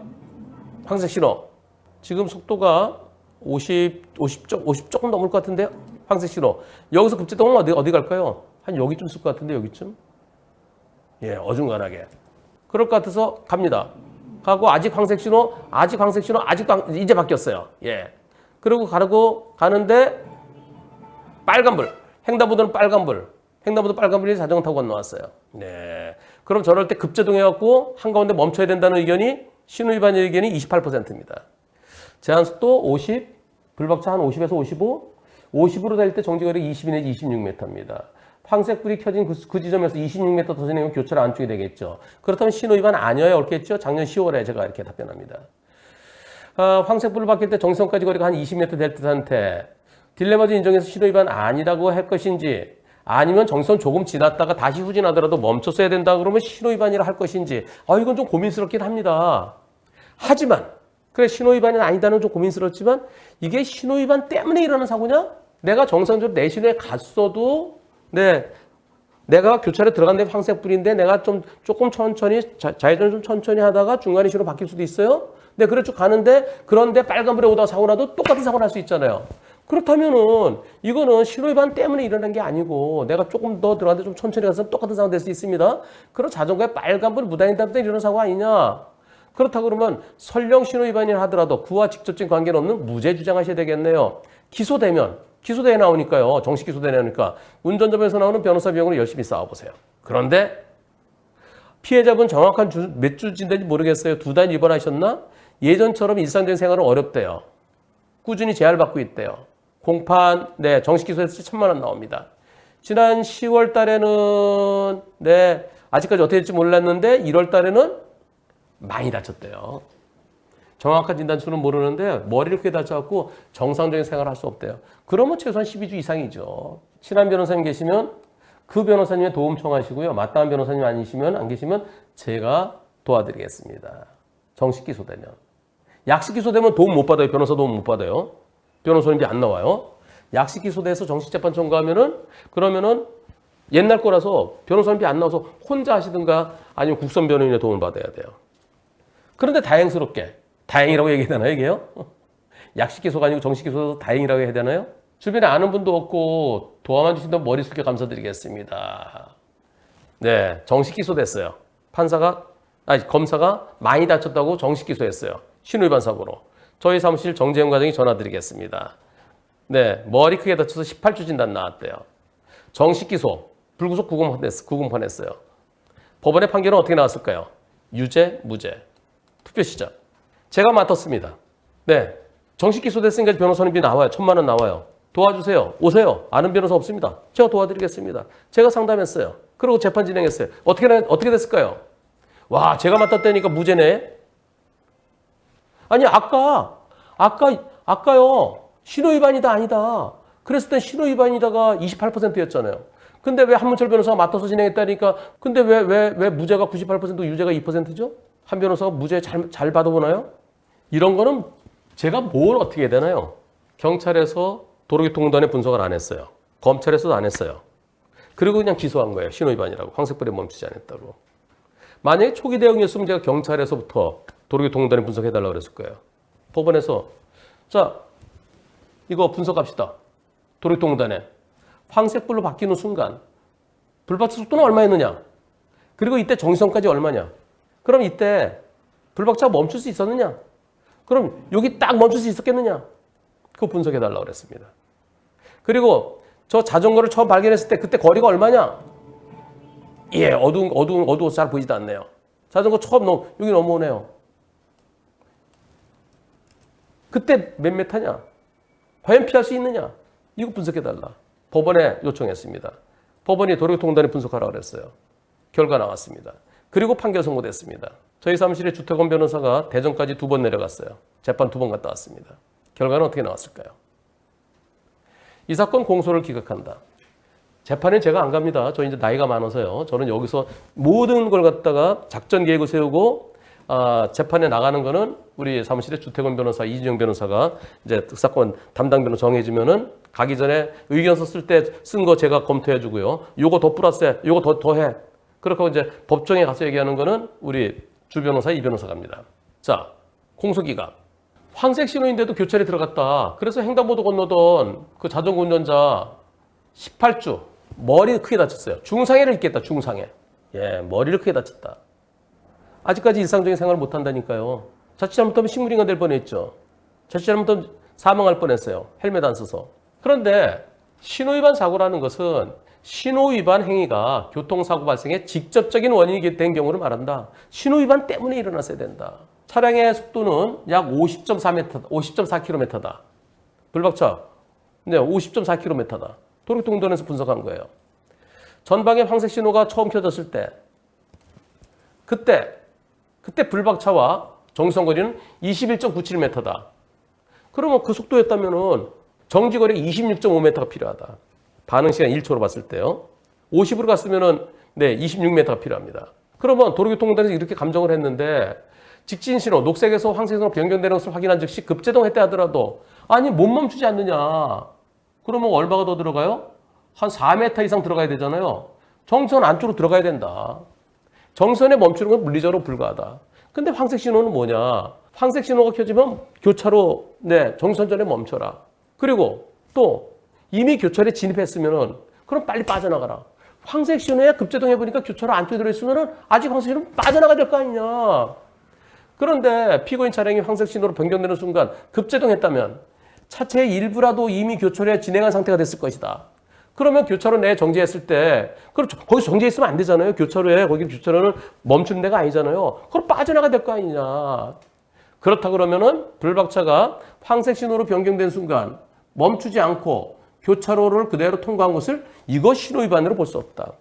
황색 신호. 지금 속도가 50 조금 넘을 것 같은데요. 황색 신호. 여기서 급제동은 어디 갈까요? 한 여기쯤 있을 것 같은데 여기쯤. 예, 어중간하게. 그럴 것 같아서 갑니다. 가고 아직도 이제 바뀌었어요. 예. 그리고 가는데 빨간불. 횡단보도는 빨간불이 자전거 타고 건너왔어요. 네. 그럼 저럴 때 급제동해갖고 한가운데 멈춰야 된다는 의견이 신호위반의 의견이 28%입니다. 제한속도 50, 불박차 한 50에서 55, 50으로 달릴 때 정지거리 22 내지 26m입니다. 황색불이 켜진 그 지점에서 26m 더 지나면 교차를 안쪽이 되겠죠. 그렇다면 신호위반 아니어야 옳겠죠. 작년 10월에 제가 이렇게 답변합니다. 황색불을 바뀔 때 정지선까지 거리가 한 20m 될 듯한데 딜레마도 인정해서 신호위반 아니라고 할 것인지 아니면 정지선 조금 지났다가 다시 후진하더라도 멈췄어야 된다 그러면 신호위반이라 할 것인지 이건 좀 고민스럽긴 합니다. 하지만 그래 신호위반은 아니다는 좀 고민스럽지만 이게 신호위반 때문에 일어나는 사고냐? 내가 정상적으로 내 신호에 갔어도 내가 교차로 들어갔는데 황색불인데 내가 조금 천천히 좌회전 좀 천천히 하다가 중간에 신호 바뀔 수도 있어요. 네, 그래 쭉 가는데 그런데 빨간불에 오다가 사고 나도 똑같은 사고 날 수 있잖아요. 그렇다면은 이거는 신호위반 때문에 일어난 게 아니고 내가 조금 더 들어갔는데 좀 천천히 가서 똑같은 사고 될 수 있습니다. 그럼 자전거에 빨간불 무단횡단 때문에 일어난 사고 아니냐? 그렇다 그러면 설령 신호위반이라 하더라도 그와 직접적인 관계는 없는 무죄 주장하셔야 되겠네요. 기소대에 나오니까요. 정식 기소대에 나오니까 운전자분에서 나오는 변호사 비용으로 열심히 싸워보세요. 그런데 피해자분 정확한 몇 주 진단인지 모르겠어요. 2달 입원하셨나? 예전처럼 일상적인 생활은 어렵대요. 꾸준히 재활 받고 있대요. 공판, 정식 기소했을 때 1,000만 원 나옵니다. 지난 10월 달에는, 아직까지 어떻게 될지 몰랐는데 1월 달에는 많이 다쳤대요. 정확한 진단수는 모르는데 머리를 크게 다쳐갖고 정상적인 생활을 할 수 없대요. 그러면 최소한 12주 이상이죠. 친한 변호사님 계시면 그 변호사님의 도움 청하시고요. 마땅한 변호사님 안 계시면 제가 도와드리겠습니다. 정식 기소되면. 약식 기소되면 도움 못 받아요. 변호사 도움 못 받아요. 변호사님이 안 나와요. 약식 기소돼서 정식 재판 청구하면은 그러면은 옛날 거라서 변호사님이 안 나와서 혼자 하시든가 아니면 국선 변호인의 도움을 받아야 돼요. 그런데 다행이라고 얘기해야 되나요, 이게요? 약식 기소가 아니고 정식 기소도 다행이라고 해야 되나요? 주변에 아는 분도 없고 도와만 주신다면 머리 숙여 감사드리겠습니다. 네, 정식 기소됐어요. 검사가 많이 다쳤다고 정식 기소했어요. 신호위반 사고로. 저희 사무실 정재훈 과장이 전화드리겠습니다. 네, 머리 크게 다쳐서 18주 진단 나왔대요. 정식 기소, 불구속 구금판했어요. 법원의 판결은 어떻게 나왔을까요? 유죄, 무죄. 투표 시작. 제가 맡았습니다. 네, 정식 기소됐으니까 변호사님이 나와요. 1,000만 원 나와요. 도와주세요. 오세요. 아는 변호사 없습니다. 제가 도와드리겠습니다. 제가 상담했어요. 그리고 재판 진행했어요. 어떻게 됐을까요? 와, 제가 맡았다니까 무죄네. 아니, 아까요. 신호위반이다, 아니다. 그랬을 땐 신호위반이다가 28%였잖아요. 근데 왜 한문철 변호사가 맡아서 진행했다니까, 근데 왜 무죄가 98%고 유죄가 2%죠? 한 변호사가 무죄 잘 받아보나요? 이런 거는 제가 뭘 어떻게 해야 되나요? 경찰에서 도로교통공단에 분석을 안 했어요. 검찰에서도 안 했어요. 그리고 그냥 기소한 거예요. 신호위반이라고. 황색불에 멈추지 않았다고. 만약에 초기 대응이었으면 제가 경찰에서부터 도로교통공단에 분석해달라고 그랬을 거예요. 법원에서 자 이거 분석합시다. 도로교통공단에 황색불로 바뀌는 순간 불박차 속도는 얼마였느냐? 그리고 이때 정지선까지 얼마냐? 그럼 이때 불박차가 멈출 수 있었느냐? 그럼 여기 딱 멈출 수 있었겠느냐? 그거 분석해달라고 그랬습니다. 그리고 저 자전거를 처음 발견했을 때 그때 거리가 얼마냐? 예, 어두워서 잘 보이지도 않네요. 자전거 처음 여기 넘어오네요. 그때 몇 메타냐? 과연 피할 수 있느냐? 이거 분석해달라. 법원에 요청했습니다. 법원이 도로교통공단에 분석하라고 그랬어요. 결과 나왔습니다. 그리고 판결 선고됐습니다. 저희 사무실에 주태권 변호사가 대전까지 2번 내려갔어요. 재판 2번 갔다 왔습니다. 결과는 어떻게 나왔을까요? 이 사건 공소를 기각한다. 재판에 제가 안 갑니다. 저 이제 나이가 많아서요. 저는 여기서 모든 걸 갖다가 작전 계획을 세우고 재판에 나가는 거는 우리 사무실에 주태권 변호사, 이진영 변호사가 이제 특사건 담당 변호 정해지면은 가기 전에 의견서 쓸 때 쓴 거 제가 검토해 주고요. 요거 더 플러스해, 요거 더 해. 그렇게 이제 법정에 가서 얘기하는 거는 우리 주 변호사, 이 변호사가 합니다. 자, 공소기각. 황색 신호인데도 교차에 들어갔다. 그래서 횡단보도 건너던 그 자전거 운전자 18주 머리를 크게 다쳤어요. 중상해를 입겠다. 중상해. 예, 머리를 크게 다쳤다. 아직까지 일상적인 생활을 못 한다니까요. 자칫 잘못하면 식물인간 될 뻔했죠. 자칫 잘못하면 사망할 뻔했어요. 헬멧 안 써서. 그런데 신호위반 사고라는 것은 신호위반 행위가 교통사고 발생의 직접적인 원인이 된 경우를 말한다. 신호위반 때문에 일어났어야 된다. 차량의 속도는 약 50.4m, 50.4km다. 불박차, 네, 50.4km다. 도로교통공단에서 분석한 거예요. 전방에 황색 신호가 처음 켜졌을 때, 그때 불박차와 정지선 거리는 21.97m다. 그러면 그 속도였다면은 정지거리 26.5m가 필요하다. 반응 시간 1초로 봤을 때요. 50으로 갔으면은 네, 26m가 필요합니다. 그러면 도로교통공단에서 이렇게 감정을 했는데 직진 신호, 녹색에서 황색 신호로 변경되는 것을 확인한 즉시 급제동했다 하더라도 아니 못 멈추지 않느냐. 그러면 얼마가 더 들어가요? 한 4m 이상 들어가야 되잖아요. 정선 안쪽으로 들어가야 된다. 정선에 멈추는 건 물리적으로 불가하다. 근데 황색 신호는 뭐냐? 황색 신호가 켜지면 교차로 네, 정선 전에 멈춰라. 그리고 또 이미 교차로에 진입했으면은 그럼 빨리 빠져나가라. 황색 신호에 급제동해 보니까 교차로 안쪽에 들어있으면은 아직 황색 신호는 빠져나가야 될 거 아니냐. 그런데 피고인 차량이 황색 신호로 변경되는 순간 급제동했다면 차체의 일부라도 이미 교차로에 진행한 상태가 됐을 것이다. 그러면 교차로 내에 정지했을 때, 그렇죠. 거기서 정지했으면 안 되잖아요. 교차로에, 거기 교차로는 멈추는 데가 아니잖아요. 그럼 빠져나가야 될 거 아니냐. 그렇다 그러면은 불박차가 황색 신호로 변경된 순간 멈추지 않고 교차로를 그대로 통과한 것을 이거 신호위반으로 볼 수 없다.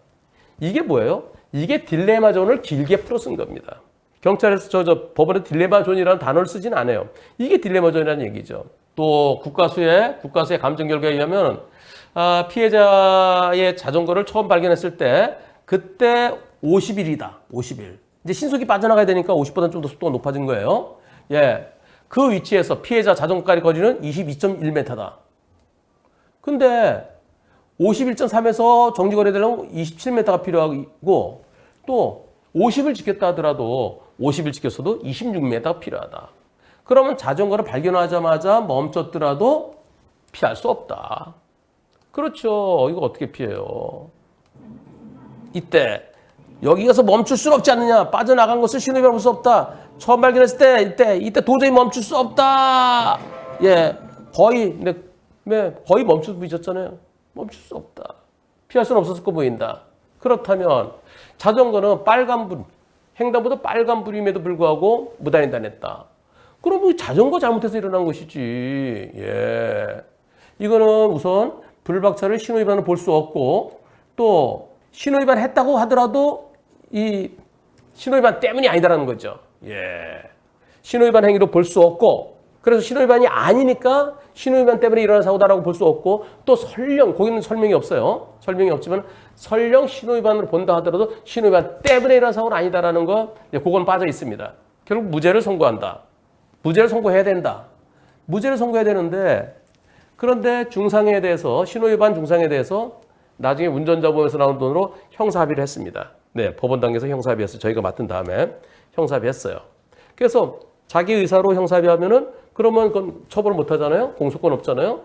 이게 뭐예요? 이게 딜레마 존을 길게 풀어 쓴 겁니다. 경찰에서 법원에 딜레마 존이라는 단어를 쓰진 않아요. 이게 딜레마 존이라는 얘기죠. 또 국가수의 감정 결과에 의하면 피해자의 자전거를 처음 발견했을 때 그때 50일이다. 50일. 이제 신속히 빠져나가야 되니까 50보다 좀 더 속도가 높아진 거예요. 예. 그 위치에서 피해자 자전거까지 거리는 22.1m다. 근데 51.3에서 정지거리 되려면 27m가 필요하고 또 50을 지켰다 하더라도 50을 지켰어도 26m가 필요하다. 그러면 자전거를 발견하자마자 멈췄더라도 피할 수 없다. 그렇죠. 이거 어떻게 피해요? 이때 여기 가서 멈출 수는 없지 않느냐. 빠져나간 것을 신호위반으로 볼 수 없다. 처음 발견했을 때 이때 도저히 멈출 수 없다. 예, 거의 멈출 수 있었잖아요. 멈출 수 없다. 피할 수는 없었을 거 보인다. 그렇다면 자전거는 빨간불, 횡단보도 빨간불임에도 불구하고 무단횡단했다. 그럼 자전거 잘못해서 일어난 것이지. 예, 이거는 우선 불박차를 신호위반으로 볼 수 없고 또 신호위반 했다고 하더라도 이 신호위반 때문이 아니다라는 거죠. 예, 신호위반 행위로 볼 수 없고 그래서 신호위반이 아니니까 신호위반 때문에 일어난 사고다라고 볼 수 없고 또 설령 거기는 설명이 없어요. 설명이 없지만 설령 신호위반으로 본다 하더라도 신호위반 때문에 일어난 사고는 아니다라는 거 그건 빠져 있습니다. 결국 무죄를 선고한다. 무죄를 선고해야 된다. 무죄를 선고해야 되는데 그런데 중상해에 대해서 신호위반 중상해에 대해서 나중에 운전자보험에서 나온 돈으로 형사합의를 했습니다. 네, 법원 단계에서 형사합의했어요. 저희가 맡은 다음에 형사합의했어요. 그래서 자기 의사로 형사합의하면은 그러면 그건 처벌을 못 하잖아요. 공소권 없잖아요.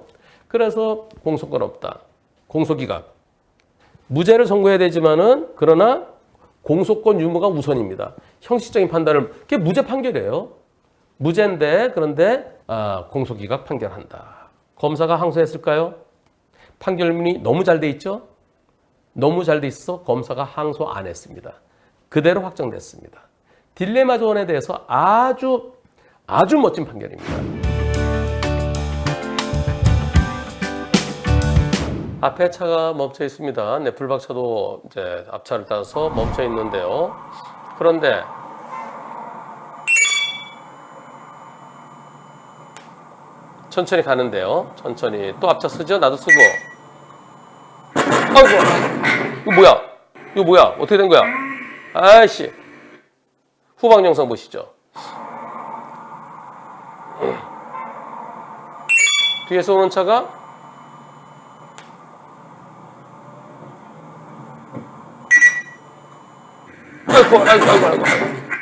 그래서 공소권 없다. 공소기각. 무죄를 선고해야 되지만은 그러나 공소권 유무가 우선입니다. 형식적인 판단을 그게 무죄 판결이에요. 무죄인데 그런데 공소기각 판결한다. 검사가 항소했을까요? 판결문이 너무 잘 돼 있죠? 너무 잘 돼 있어 검사가 항소 안 했습니다. 그대로 확정됐습니다. 딜레마 조언에 대해서 아주 멋진 판결입니다. 앞에 차가 멈춰 있습니다. 네, 불박차도 이제 앞차를 따라서 멈춰 있는데요. 그런데 천천히 가는데요. 천천히 또 앞차 쓰죠? 나도 쓰고. 아이고, 이거 뭐야? 이거 뭐야? 어떻게 된 거야? 아이씨. 후방 영상 보시죠. 뒤에서 오는 차가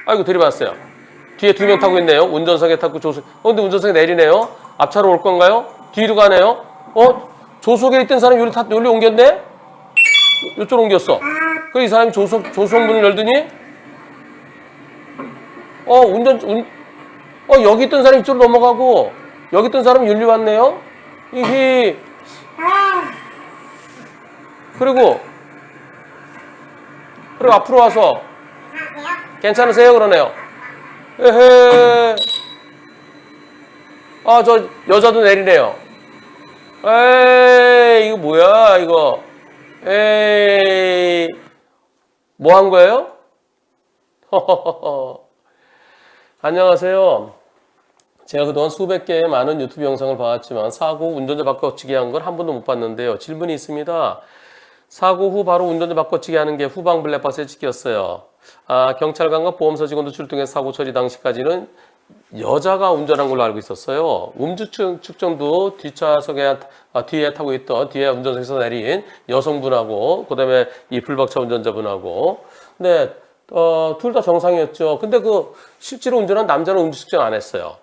아이고 들이받았어요. 뒤에 2명 타고 있네요. 운전석에 타고 조수. 근데 운전석에 내리네요. 앞차로 올 건가요? 뒤로 가네요. 조수석에 있던 사람이 여기로 옮겼네? 이쪽으로 옮겼어. 그래 이 사람이 조수석 문을 열더니 여기 있던 사람이 이쪽으로 넘어가고 여기 있던 사람이 여기로 왔네요. 이히 그리고 앞으로 와서 괜찮으세요? 그러네요. 에헤. 저 여자도 내리네요. 에이, 이거 뭐야, 이거. 에이, 뭐 한 거예요? 안녕하세요. 제가 그동안 수백 개의 많은 유튜브 영상을 봐왔지만 사고 후 운전자 바꿔치기 한 걸 한 번도 못 봤는데요. 질문이 있습니다. 사고 후 바로 운전자 바꿔치기 하는 게 후방 블랙박스에 찍혔어요. 경찰관과 보험사 직원도 출동해서 사고 처리 당시까지는 여자가 운전한 걸로 알고 있었어요. 음주 측정도 뒷좌석에 뒤에 타고 있던 뒤에 운전석에서 내린 여성분하고 그다음에 이 불박차 운전자분하고 네, 둘 다 정상이었죠. 근데 실제로 운전한 남자는 음주 측정 안 했어요.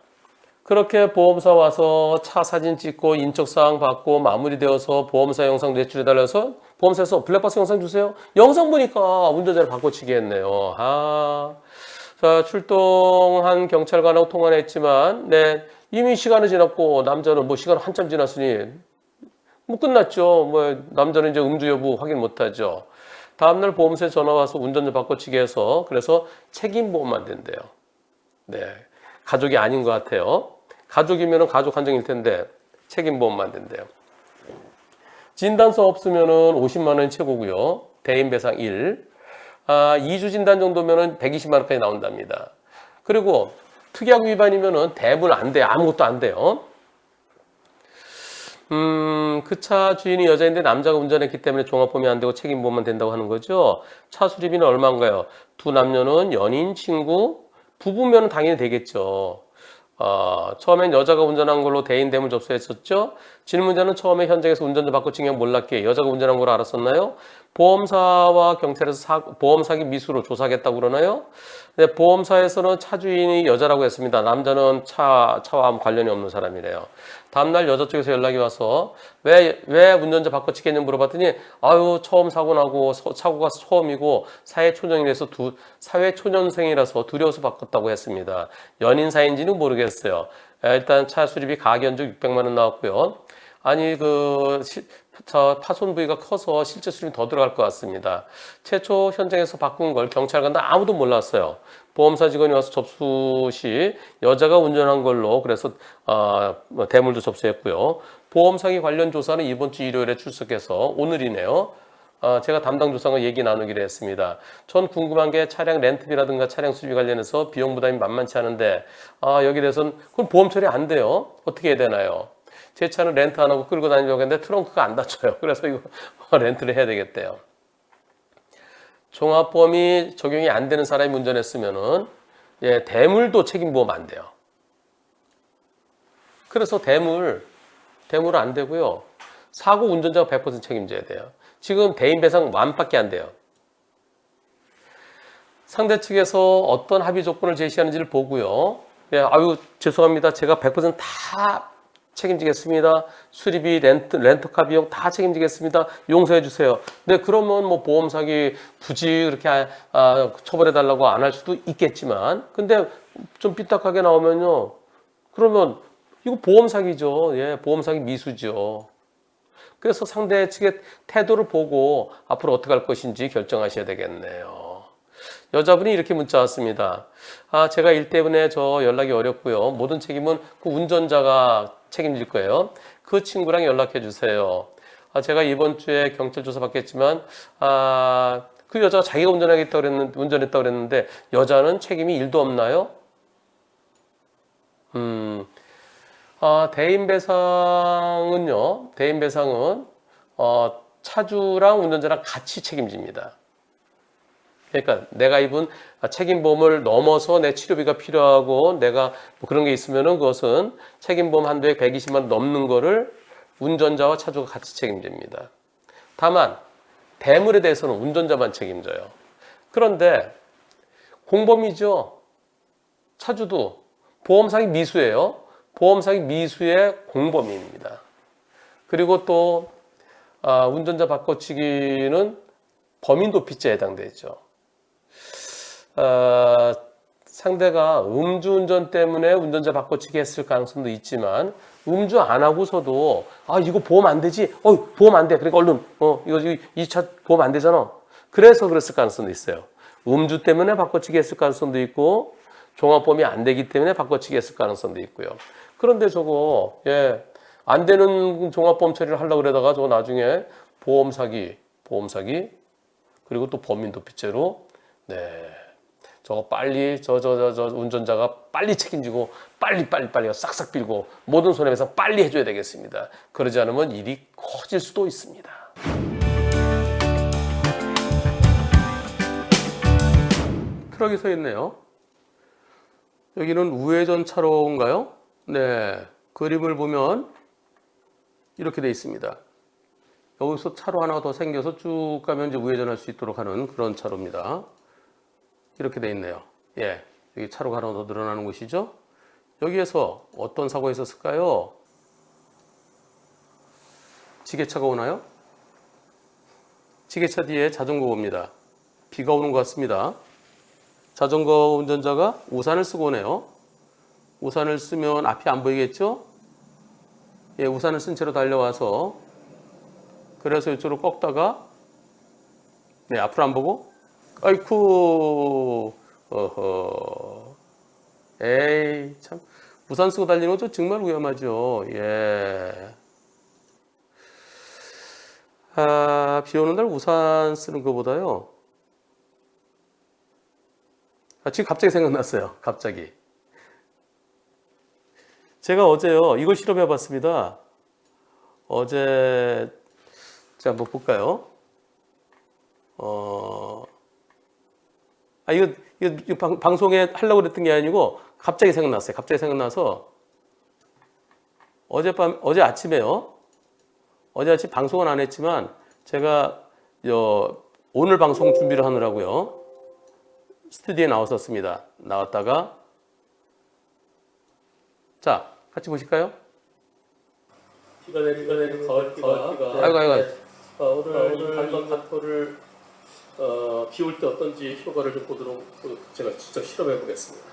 그렇게 보험사 와서 차 사진 찍고 인적사항 받고 마무리되어서 보험사 영상 제출해달라서 보험사에서 블랙박스 영상 주세요. 영상 보니까 운전자를 바꿔치기 했네요. 자, 출동한 경찰관하고 통화를 했지만, 네, 이미 시간은 지났고, 남자는 시간 한참 지났으니, 끝났죠. 남자는 이제 음주 여부 확인 못 하죠. 다음날 보험사에 전화 와서 운전자 바꿔치기 해서, 그래서 책임보험만 된대요. 네. 가족이 아닌 것 같아요. 가족이면 가족 한정일 텐데, 책임보험만 된대요. 진단서 없으면은 50만 원 최고고요. 대인배상 1. 2주 진단 정도면은 120만 원까지 나온답니다. 그리고 특약 위반이면은 대부분 안 돼요. 아무것도 안 돼요. 그 차 주인이 여자인데 남자가 운전했기 때문에 종합보험이 안 되고 책임보험만 된다고 하는 거죠. 차 수리비는 얼마인가요? 두 남녀는 연인, 친구, 부부면 당연히 되겠죠. 처음엔 여자가 운전한 걸로 대인 대물 접수했었죠. 질문자는 처음에 현장에서 운전자 바꿔치기 몰랐기에 여자가 운전한 걸 알았었나요? 보험사와 경찰에서 보험 사기 미수로 조사하겠다고 그러나요? 네, 보험사에서는 차 주인이 여자라고 했습니다. 남자는 차와 아무 관련이 없는 사람이래요. 다음날 여자 쪽에서 연락이 와서 왜 운전자 바꿔치기 했냐고 물어봤더니 처음 사고 나고 사고가 처음이고 사회초년생이라서 두려워서 바꿨다고 했습니다. 연인 사이인지는 모르겠어요. 일단 차 수리비 가견적 600만 원 나왔고요. 파손 부위가 커서 실제 수리비 더 들어갈 것 같습니다. 최초 현장에서 바꾼 걸 경찰관도 아무도 몰랐어요. 보험사 직원이 와서 접수 시 여자가 운전한 걸로 그래서 대물도 접수했고요. 보험 사기 관련 조사는 이번 주 일요일에 출석해서 오늘이네요. 제가 담당 조사관 얘기 나누기로 했습니다. 전 궁금한 게 차량 렌트비라든가 차량 수리비 관련해서 비용 부담이 만만치 않은데 여기에 대해서는 그건 보험 처리 안 돼요. 어떻게 해야 되나요? 제 차는 렌트 안 하고 끌고 다니려고 했는데 트렁크가 안 닫혀요. 그래서 이거 렌트를 해야 되겠대요. 종합보험이 적용이 안 되는 사람이 운전했으면은 대물도 책임보험 안 돼요. 그래서 대물 안 되고요. 사고 운전자가 100% 책임져야 돼요. 지금 대인 배상 만밖에 안 돼요. 상대 측에서 어떤 합의 조건을 제시하는지를 보고요. 예, 아유 죄송합니다. 제가 100%다 책임지겠습니다. 수리비, 렌터카 비용 다 책임지겠습니다. 용서해 주세요. 네, 그러면 뭐 보험 사기 굳이 그렇게 처벌해 달라고 안 할 수도 있겠지만, 근데 좀 삐딱하게 나오면요. 그러면 이거 보험 사기죠. 예, 보험 사기 미수죠. 그래서 상대 측의 태도를 보고 앞으로 어떻게 할 것인지 결정하셔야 되겠네요. 여자분이 이렇게 문자 왔습니다. 제가 일 때문에 저 연락이 어렵고요. 모든 책임은 그 운전자가 책임질 거예요. 그 친구랑 연락해 주세요. 제가 이번 주에 경찰 조사 받겠지만, 그 여자가 자기가 운전했다고 그랬는데, 여자는 책임이 1도 없나요? 대인 배상은 차주랑 운전자랑 같이 책임집니다. 그러니까 내가 입은 책임보험을 넘어서 내 치료비가 필요하고 내가 뭐 그런 게 있으면은 그것은 책임보험 한도액 120만 원 넘는 거를 운전자와 차주가 같이 책임집니다. 다만 대물에 대해서는 운전자만 책임져요. 그런데 공범이죠. 차주도 보험사기 미수예요. 보험사기 미수의 공범입니다. 그리고 또 운전자 바꿔치기는 범인도피죄에 해당되죠. 상대가 음주운전 때문에 운전자 바꿔치기 했을 가능성도 있지만 음주 안 하고서도 이거 보험 안 되지? 보험 안 돼. 그러니까 얼른 이 차 보험 안 되잖아. 그래서 그랬을 가능성도 있어요. 음주 때문에 바꿔치기 했을 가능성도 있고 종합보험이 안 되기 때문에 바꿔치기 했을 가능성도 있고요. 그런데 저거 안 되는 종합보험 처리를 하려고 그러다가 저거 나중에 보험 사기 그리고 또 범인도피죄로 저거 빨리 저 운전자가 빨리 책임지고 빨리 싹싹 빌고 모든 손해배상 빨리 해줘야 되겠습니다. 그러지 않으면 일이 커질 수도 있습니다. 트럭이 서 있네요. 여기는 우회전 차로인가요? 네, 그림을 보면 이렇게 돼 있습니다. 여기서 차로 하나 더 생겨서 쭉 가면 이제 우회전할 수 있도록 하는 그런 차로입니다. 이렇게 돼 있네요. 예, 여기 차로가 하나 더 늘어나는 곳이죠. 여기에서 어떤 사고가 있었을까요? 지게차가 오나요? 지게차 뒤에 자전거가 옵니다. 비가 오는 것 같습니다. 자전거 운전자가 우산을 쓰고 오네요. 우산을 쓰면 앞이 안 보이겠죠? 예, 우산을 쓴 채로 달려와서 그래서 이쪽으로 꺾다가 앞으로 안 보고 아이쿠 에이 참 우산 쓰고 달리는 것도 정말 위험하죠. 예. 비 오는 날 우산 쓰는 것보다요. 지금 갑자기 생각났어요. 갑자기. 제가 어제요. 이걸 실험해 봤습니다. 어제 자 한번 볼까요? 이거 방송에 하려고 그랬던 게 아니고 갑자기 생각났어요. 갑자기 생각나서 어제 아침에요. 어제 아침 방송은 안 했지만 제가 오늘 방송 준비를 하느라고요. 스튜디오에 나왔었습니다. 나왔다가 자 같이 보실까요? 비가 내리는 가을비가 아이고 오늘 단방간토를 비 올 때 어떤지 효과를 좀 보도록 제가 직접 실험해 보겠습니다.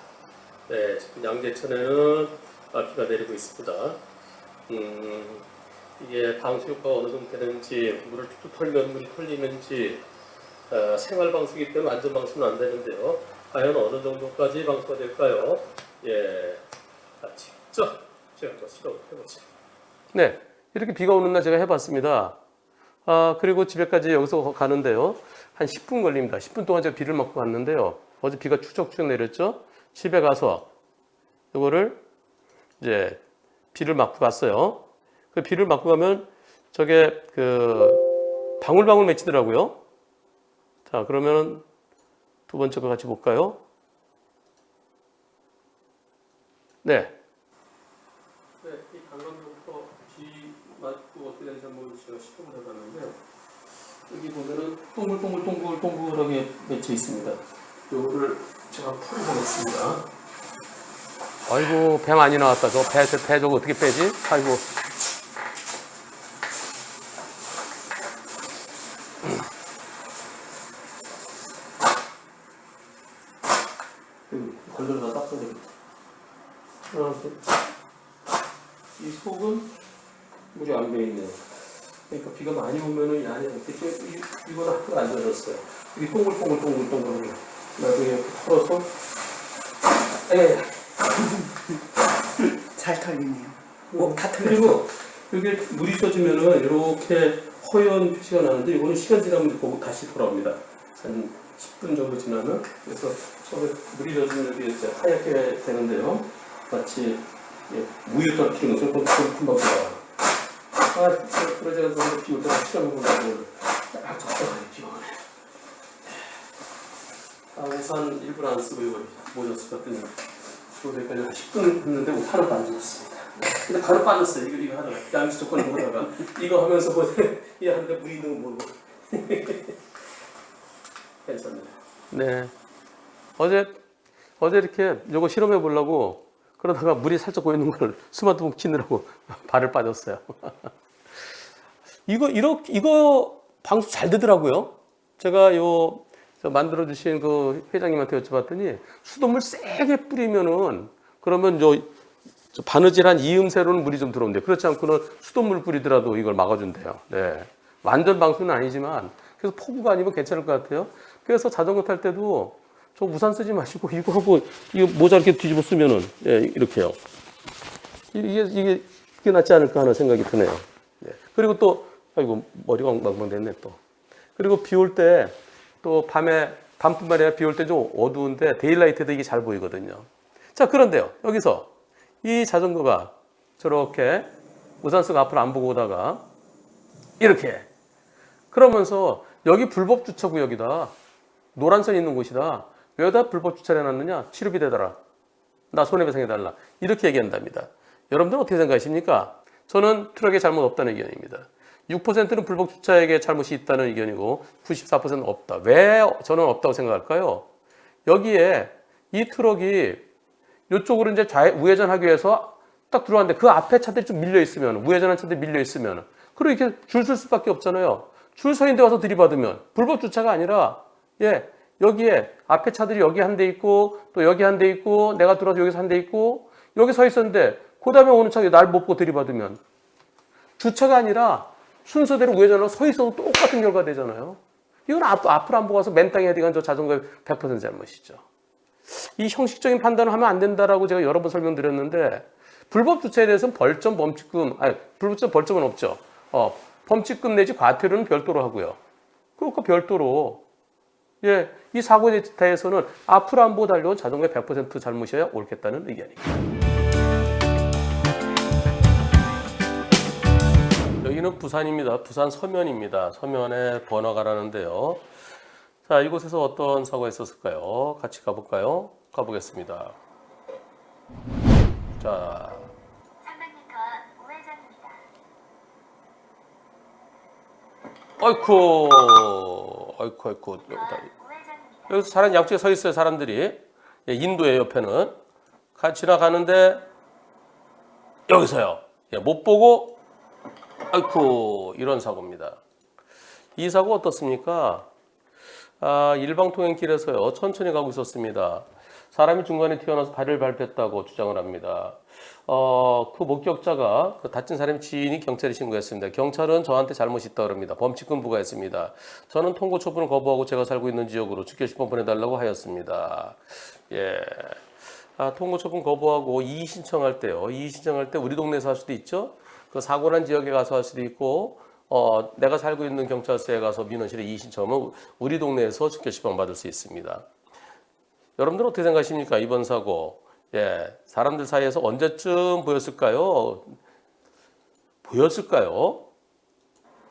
네, 지금 양재천에는 비가 내리고 있습니다. 이게 방수 효과가 어느 정도 되는지, 물을 툭툭 털면 물이 털리는지, 생활 방수이기 때문에 안전 방수는 안 되는데요. 과연 어느 정도까지 방수가 될까요? 예, 직접 제가 한번 실험을 해보죠. 네, 이렇게 비가 오는 날 제가 해봤습니다. 그리고 집에까지 여기서 가는데요. 한 10분 걸립니다. 10분 동안 제가 비를 맞고 갔는데요. 어제 비가 추적추적 내렸죠. 집에 가서 이거를 이제 비를 맞고 갔어요. 그 비를 맞고 가면 저게 방울방울 맺히더라고요. 자, 그러면 두 번째 거 같이 볼까요? 네. 제가 시험을 해봤는데요. 여기 보면은 동글동글하게 맺혀 있습니다. 요거를 제가 풀어보겠습니다. 아이고, 배 많이 나왔다. 배 저거 어떻게 빼지? 아이고. 건드려서 닦아야 되겠다. 이 속은 물이 안 배있네요. 그러니까 비가 많이 오면은 이 안에 이거는 하나도 안 젖었어요. 이게 동글동글하게 나중에 털어서 잘 털리네요. 다 그리고 여기 물이 젖으면은 이렇게 허연 표시가 나는데 이거는 시간 지나면 보고 다시 돌아옵니다. 한 10분 정도 지나면. 그래서 처음에 물이 젖으면 여기 이제 하얗게 되는데요. 마치 우유 떨어뜨리는 것처럼 금방 돌아와요. 그래 제가 좀 비올 때 실험해보려고 딱 적당하게 비 오네. 우산 일부러 안 쓰고 이거 모자 쓰거든요. 여기까지 한 10분 했는데 하나도 안 죽었습니다. 근데 바로 빠졌어요. 이거 하다가 양식 조건을 보다가 이거 하면서 이 하는데 물이 있는 거 모르고 괜찮네요. 네. 어제 이렇게 이거 실험해 보려고 그러다가 물이 살짝 고이는 걸 스마트폰 키느라고 발을 빠졌어요. 이거 방수 잘 되더라고요. 제가 만들어 주신 그 회장님한테 여쭤봤더니 수돗물 세게 뿌리면은 그러면 저 바느질한 이음새로는 물이 좀 들어온대요. 그렇지 않고는 수돗물 뿌리더라도 이걸 막아준대요. 네. 완전 방수는 아니지만 그래서 폭우가 아니면 괜찮을 것 같아요. 그래서 자전거 탈 때도 저 우산 쓰지 마시고 이거 하고 이거 모자 이렇게 뒤집어 쓰면은 이렇게요. 이게 낫지 않을까 하는 생각이 드네요. 네. 그리고 또 아이고 머리가 엉망됐네 또. 그리고 비 올 때 또 밤뿐만 아니라 비 올 때 좀 어두운데 데일라이트도 이게 잘 보이거든요. 자, 그런데요. 여기서 이 자전거가 저렇게 우산 쓰고 앞을 안 보고 오다가 이렇게 그러면서 여기 불법 주차 구역이다. 노란선 있는 곳이다. 왜다 불법 주차를 해놨느냐? 치료비 대달라. 나 손해배상해달라. 이렇게 얘기한답니다. 여러분들은 어떻게 생각하십니까? 저는 트럭에 잘못 없다는 의견입니다. 6%는 불법 주차에게 잘못이 있다는 의견이고 94%는 없다. 왜 저는 없다고 생각할까요? 여기에 이 트럭이 이쪽으로 이제 우회전하기 위해서 딱 들어왔는데 그 앞에 차들이 좀 밀려 있으면 우회전한 차들이 밀려 있으면 그리고 이렇게 줄 설 수밖에 없잖아요. 줄 서 있는데 와서 들이받으면 불법 주차가 아니라 여기에 앞에 차들이 여기 한 대 있고 또 여기 한 대 있고 내가 들어와서 여기서 한 대 있고 여기 서 있었는데 그 다음에 오는 차가 날 못 보고 들이받으면 주차가 아니라 순서대로 우회전하고 서 있어도 똑같은 결과가 되잖아요. 이건 앞을 안 보고 와서 맨땅에 헤딩한 저 자전거의 100% 잘못이죠. 이 형식적인 판단을 하면 안 된다라고 제가 여러 번 설명드렸는데 불법 주차에 대해서는 벌점, 범칙금, 불법주차 벌점은 없죠. 범칙금 내지 과태료는 별도로 하고요. 그러니까 별도로 이 사고에 대해서는 앞으로 안 보고 달려온 자전거의 100% 잘못이어야 옳겠다는 의견입니다. 여기는 부산입니다. 부산 서면입니다. 서면에 번화가라는데요. 자, 이곳에서 어떤 사고가 있었을까요? 같이 가볼까요? 가보겠습니다. 자, 300m 우회전입니다. 아이쿠. 우회전입니다. 여기서 사람 양쪽에 서 있어요, 사람들이. 인도의 옆에는. 지나가는데, 여기서요. 못 보고, 아이쿠, 이런 사고입니다. 이 사고 어떻습니까? 일방통행길에서요, 천천히 가고 있었습니다. 사람이 중간에 튀어나와서 발을 밟혔다고 주장을 합니다. 그 목격자가 그 다친 사람의 지인이 경찰에 신고했습니다. 경찰은 저한테 잘못이 있다고 합니다. 범칙금 부과했습니다. 저는 통고 처분을 거부하고 제가 살고 있는 지역으로 즉결심판 보내달라고 하였습니다. 통고 처분 거부하고 이의 신청할 때요. 이의 신청할 때 우리 동네에서 할 수도 있죠. 그 사고 난 지역에 가서 할 수도 있고 내가 살고 있는 경찰서에 가서 민원실에 이의 신청하면 우리 동네에서 즉결심판 받을 수 있습니다. 여러분들 어떻게 생각하십니까? 이번 사고. 사람들 사이에서 언제쯤 보였을까요?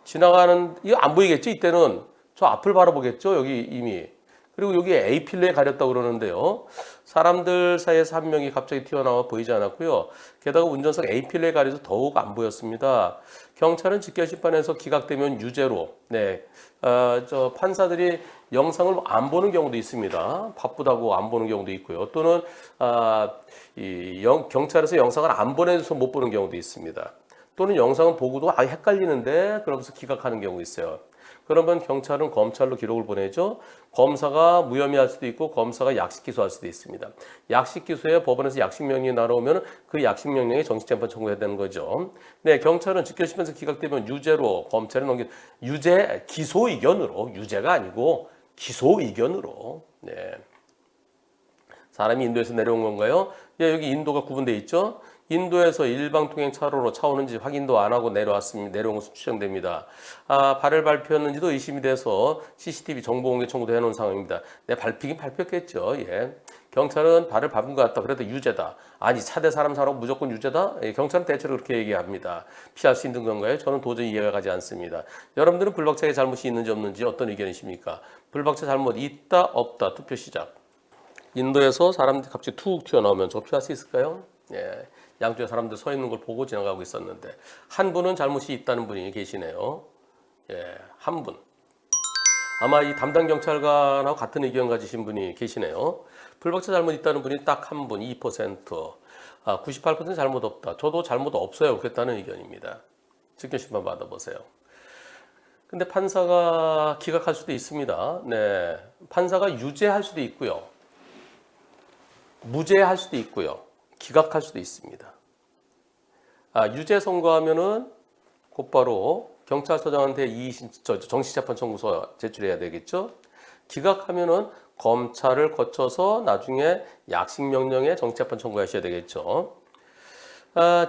지나가는, 이거 안 보이겠죠? 이때는 저 앞을 바라보겠죠? 여기 이미. 그리고 여기 A필러에 가렸다고 그러는데요. 사람들 사이에서 한 명이 갑자기 튀어나와 보이지 않았고요. 게다가 운전석 A필러에 가려서 더욱 안 보였습니다. 경찰은 직결심판에서 기각되면 유죄로, 판사들이 영상을 안 보는 경우도 있습니다. 바쁘다고 안 보는 경우도 있고요. 또는 경찰에서 영상을 안 보내줘서 못 보는 경우도 있습니다. 또는 영상을 보고도 헷갈리는데 그러면서 기각하는 경우 있어요. 그러면 경찰은 검찰로 기록을 보내죠. 검사가 무혐의할 수도 있고 검사가 약식 기소할 수도 있습니다. 약식 기소에 법원에서 약식 명령이 나오면 그 약식 명령에 정식재판 청구해야 되는 거죠. 네, 경찰은 직결심판에서 기각되면 유죄로, 검찰에 넘긴 유죄 기소 의견으로, 유죄가 아니고 기소 의견으로. 네. 사람이 인도에서 내려온 건가요? 여기 인도가 구분되어 있죠. 인도에서 일방통행 차로로 차 오는지 확인도 안 하고 내려왔습니다. 내려온 것으로 추정됩니다. 발을 밟혔는지도 의심이 돼서 CCTV 정보 공개 청구도 해놓은 상황입니다. 네, 밟히긴 밟혔겠죠. 예. 경찰은 발을 밟은 것 같다. 그래도 유죄다. 아니, 차대 사람 사라고 무조건 유죄다? 예, 경찰은 대체로 그렇게 얘기합니다. 피할 수 있는 건가요? 저는 도저히 이해가 가지 않습니다. 여러분들은 불박차의 잘못이 있는지 없는지 어떤 의견이십니까? 불박차 잘못 있다 없다. 투표 시작. 인도에서 사람들이 갑자기 툭 튀어나오면 저 피할 수 있을까요? 예. 양쪽에 사람들 서 있는 걸 보고 지나가고 있었는데 한 분은 잘못이 있다는 분이 계시네요. 예, 한 분. 아마 이 담당 경찰관하고 같은 의견 가지신 분이 계시네요. 불박차 잘못 있다는 분이 딱 한 분, 2%. 98% 잘못 없다. 저도 잘못 없어요. 그랬다는 의견입니다. 직결심판 받아보세요. 근데 판사가 기각할 수도 있습니다. 네, 판사가 유죄할 수도 있고요. 무죄할 수도 있고요. 기각할 수도 있습니다. 유죄 선고하면은 곧바로 경찰서장한테 정식재판 청구서 제출해야 되겠죠. 기각하면은 검찰을 거쳐서 나중에 약식 명령에 정식재판 청구하셔야 되겠죠.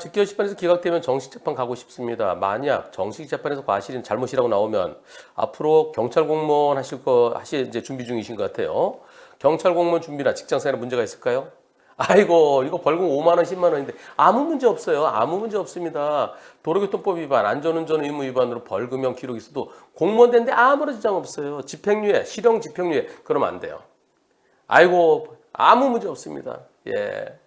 직결심판에서 기각되면 정식재판 가고 싶습니다. 만약 정식재판에서 과실이 잘못이라고 나오면 앞으로 경찰 공무원 하실 이제 준비 중이신 것 같아요. 경찰 공무원 준비나 직장생활에 문제가 있을까요? 아이고, 이거 벌금 5만 원, 10만 원인데 아무 문제 없어요. 아무 문제 없습니다. 도로교통법 위반, 안전운전 의무 위반으로 벌금형 기록이 있어도 공무원 되는데 아무런 지장 없어요. 집행유예, 실형 집행유예 그러면 안 돼요. 아이고, 아무 문제 없습니다. 예.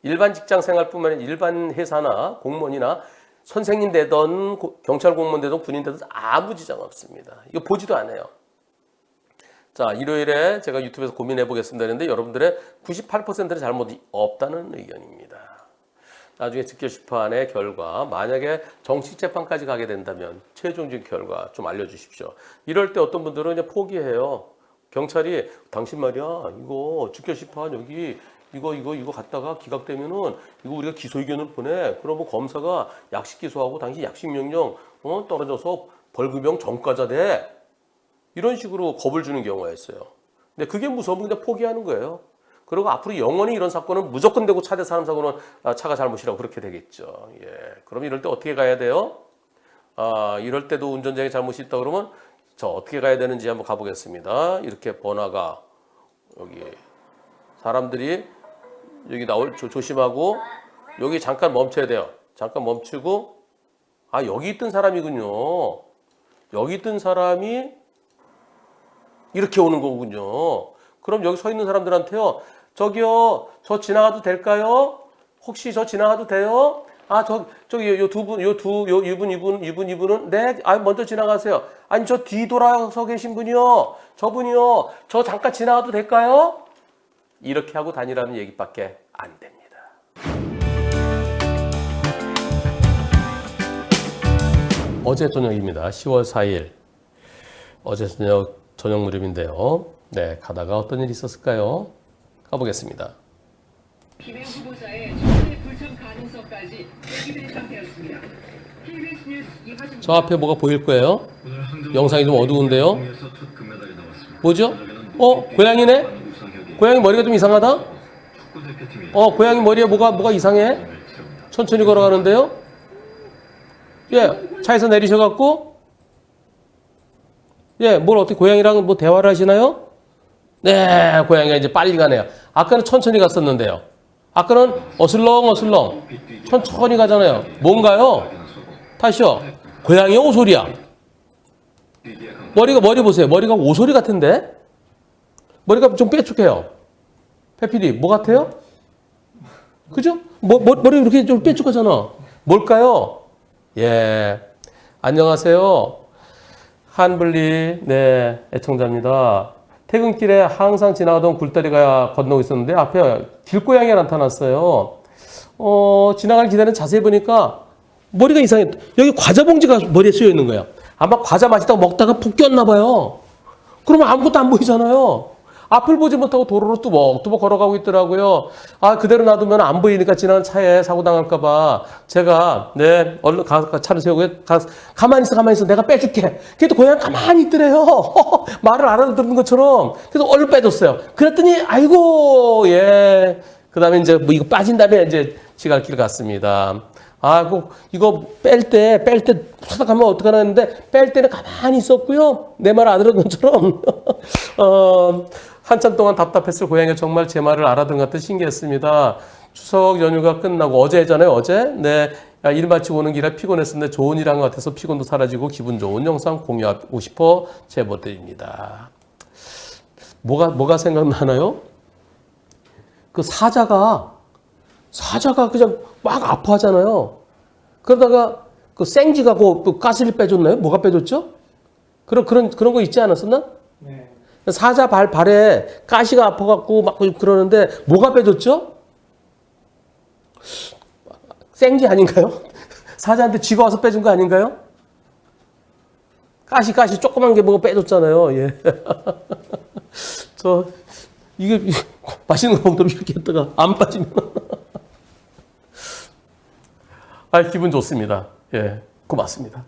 일반 직장 생활뿐만 아니라 일반 회사나 공무원이나 선생님 되던 경찰 공무원 되던 군인 되던 아무 지장 없습니다. 이거 보지도 않아요. 자, 일요일에 제가 유튜브에서 고민해 보겠습니다 했는데 여러분들의 98%는 잘못이 없다는 의견입니다. 나중에 직결심판의 결과, 만약에 정식 재판까지 가게 된다면 최종적 결과 좀 알려주십시오. 이럴 때 어떤 분들은 이제 포기해요. 경찰이 당신 말이야, 이거 직결심판 여기 이거 갔다가 기각되면은 이거 우리가 기소 의견을 보내. 그러면 검사가 약식 기소하고 당신 약식 명령 떨어져서 벌금형 전과자 돼. 이런 식으로 겁을 주는 경우가 있어요. 근데 그게 무서우면 그냥 포기하는 거예요. 그리고 앞으로 영원히 이런 사건은 무조건 되고 차대 사람 사고는 차가 잘못이라고 그렇게 되겠죠. 예. 그럼 이럴 때 어떻게 가야 돼요? 이럴 때도 운전자의 잘못이 있다 그러면 저 어떻게 가야 되는지 한번 가보겠습니다. 이렇게 번화가 여기 사람들이 여기 조심하고 여기 잠깐 멈춰야 돼요. 잠깐 멈추고 여기 있던 사람이군요. 여기 있던 사람이 이렇게 오는 거군요. 그럼 여기 서 있는 사람들한테요. 저기요, 저 지나가도 될까요? 혹시 저 지나가도 돼요? 저기 요 두 분, 이분은 네, 먼저 지나가세요. 아니 저 뒤 돌아서 계신 분이요, 저분이요, 저 잠깐 지나가도 될까요? 이렇게 하고 다니라는 얘기밖에 안 됩니다. 어제 저녁입니다. 10월 4일. 어제 저녁 무렵인데요. 네, 가다가 어떤 일이 있었을까요? 가보겠습니다. 김해 후보자의 청와대 불참 가능성까지 얘기된 상태였습니다. KBS 뉴스 이하진 저 앞에 뭐가 보일 거예요? 영상이 좀 어두운데요? 뭐죠? 고양이네? 고양이 머리가 좀 이상하다? 고양이 머리에 뭐가 이상해? 천천히 걸어가는데요? 예, 차에서 내리셔갖고 예, 어떻게 고양이랑 뭐 대화를 하시나요? 네, 고양이가 이제 빨리 가네요. 아까는 천천히 갔었는데요. 아까는 어슬렁 천천히 가잖아요. 뭔가요? 다시요. 고양이 오소리야. 머리 보세요. 머리가 오소리 같은데? 머리가 좀 뾰족해요. 페피디, 뭐 같아요? 그죠? 머리 이렇게 좀 뾰족하잖아. 뭘까요? 예. 안녕하세요. 한블리, 네, 애청자입니다. 퇴근길에 항상 지나가던 굴다리가 건너고 있었는데 앞에 길고양이가 나타났어요. 지나갈 기다리는 자세히 보니까 머리가 이상해. 여기 과자 봉지가 머리에 쓰여 있는 거예요. 아마 과자 맛있다고 먹다가 푹 꼈나 봐요. 그러면 아무것도 안 보이잖아요. 앞을 보지 못하고 도로로 뚜벅뚜벅 걸어가고 있더라고요. 아, 그대로 놔두면 안 보이니까 지나는 차에 사고 당할까봐 제가, 네, 얼른 차를 세우고, 가만히 있어. 내가 빼줄게. 그래도 고양이 가만히 있더래요. 말을 알아듣는 것처럼. 그래서 얼른 빼줬어요. 그랬더니, 아이고, 예. 그 다음에 이제 뭐 이거 빠진 다음에 이제 지갈길 갔습니다. 아, 이거 뺄 때, 후다닥 하면 어떡하나 했는데, 뺄 때는 가만히 있었고요. 내 말 안 들은 것처럼. 한참 동안 답답했을 고양이가 정말 제 말을 알아듣는 것 같아 신기했습니다. 추석 연휴가 끝나고 어제잖아요, 어제. 네. 일 마치고 오는 길에 피곤했었는데 좋은 일 한 것 같아서 피곤도 사라지고 기분 좋은 영상 공유하고 싶어 제보드립니다. 뭐가 생각나나요? 그 사자가 그냥 막 아파하잖아요. 그러다가 그 생쥐가 그 가스를 빼줬나요? 뭐가 빼줬죠? 그런 거 있지 않았었나? 네. 사자 발에 가시가 아파갖고 막 그러는데 뭐가 빼줬죠? 생쥐 아닌가요? 사자한테 쥐가 와서 빼준 거 아닌가요? 가시 조그만 게 뭐가 빼줬잖아요. 예. 이게 맛있는 거 먹더니 이렇게 했다가 안 빠지면 기분 좋습니다. 예, 고맙습니다.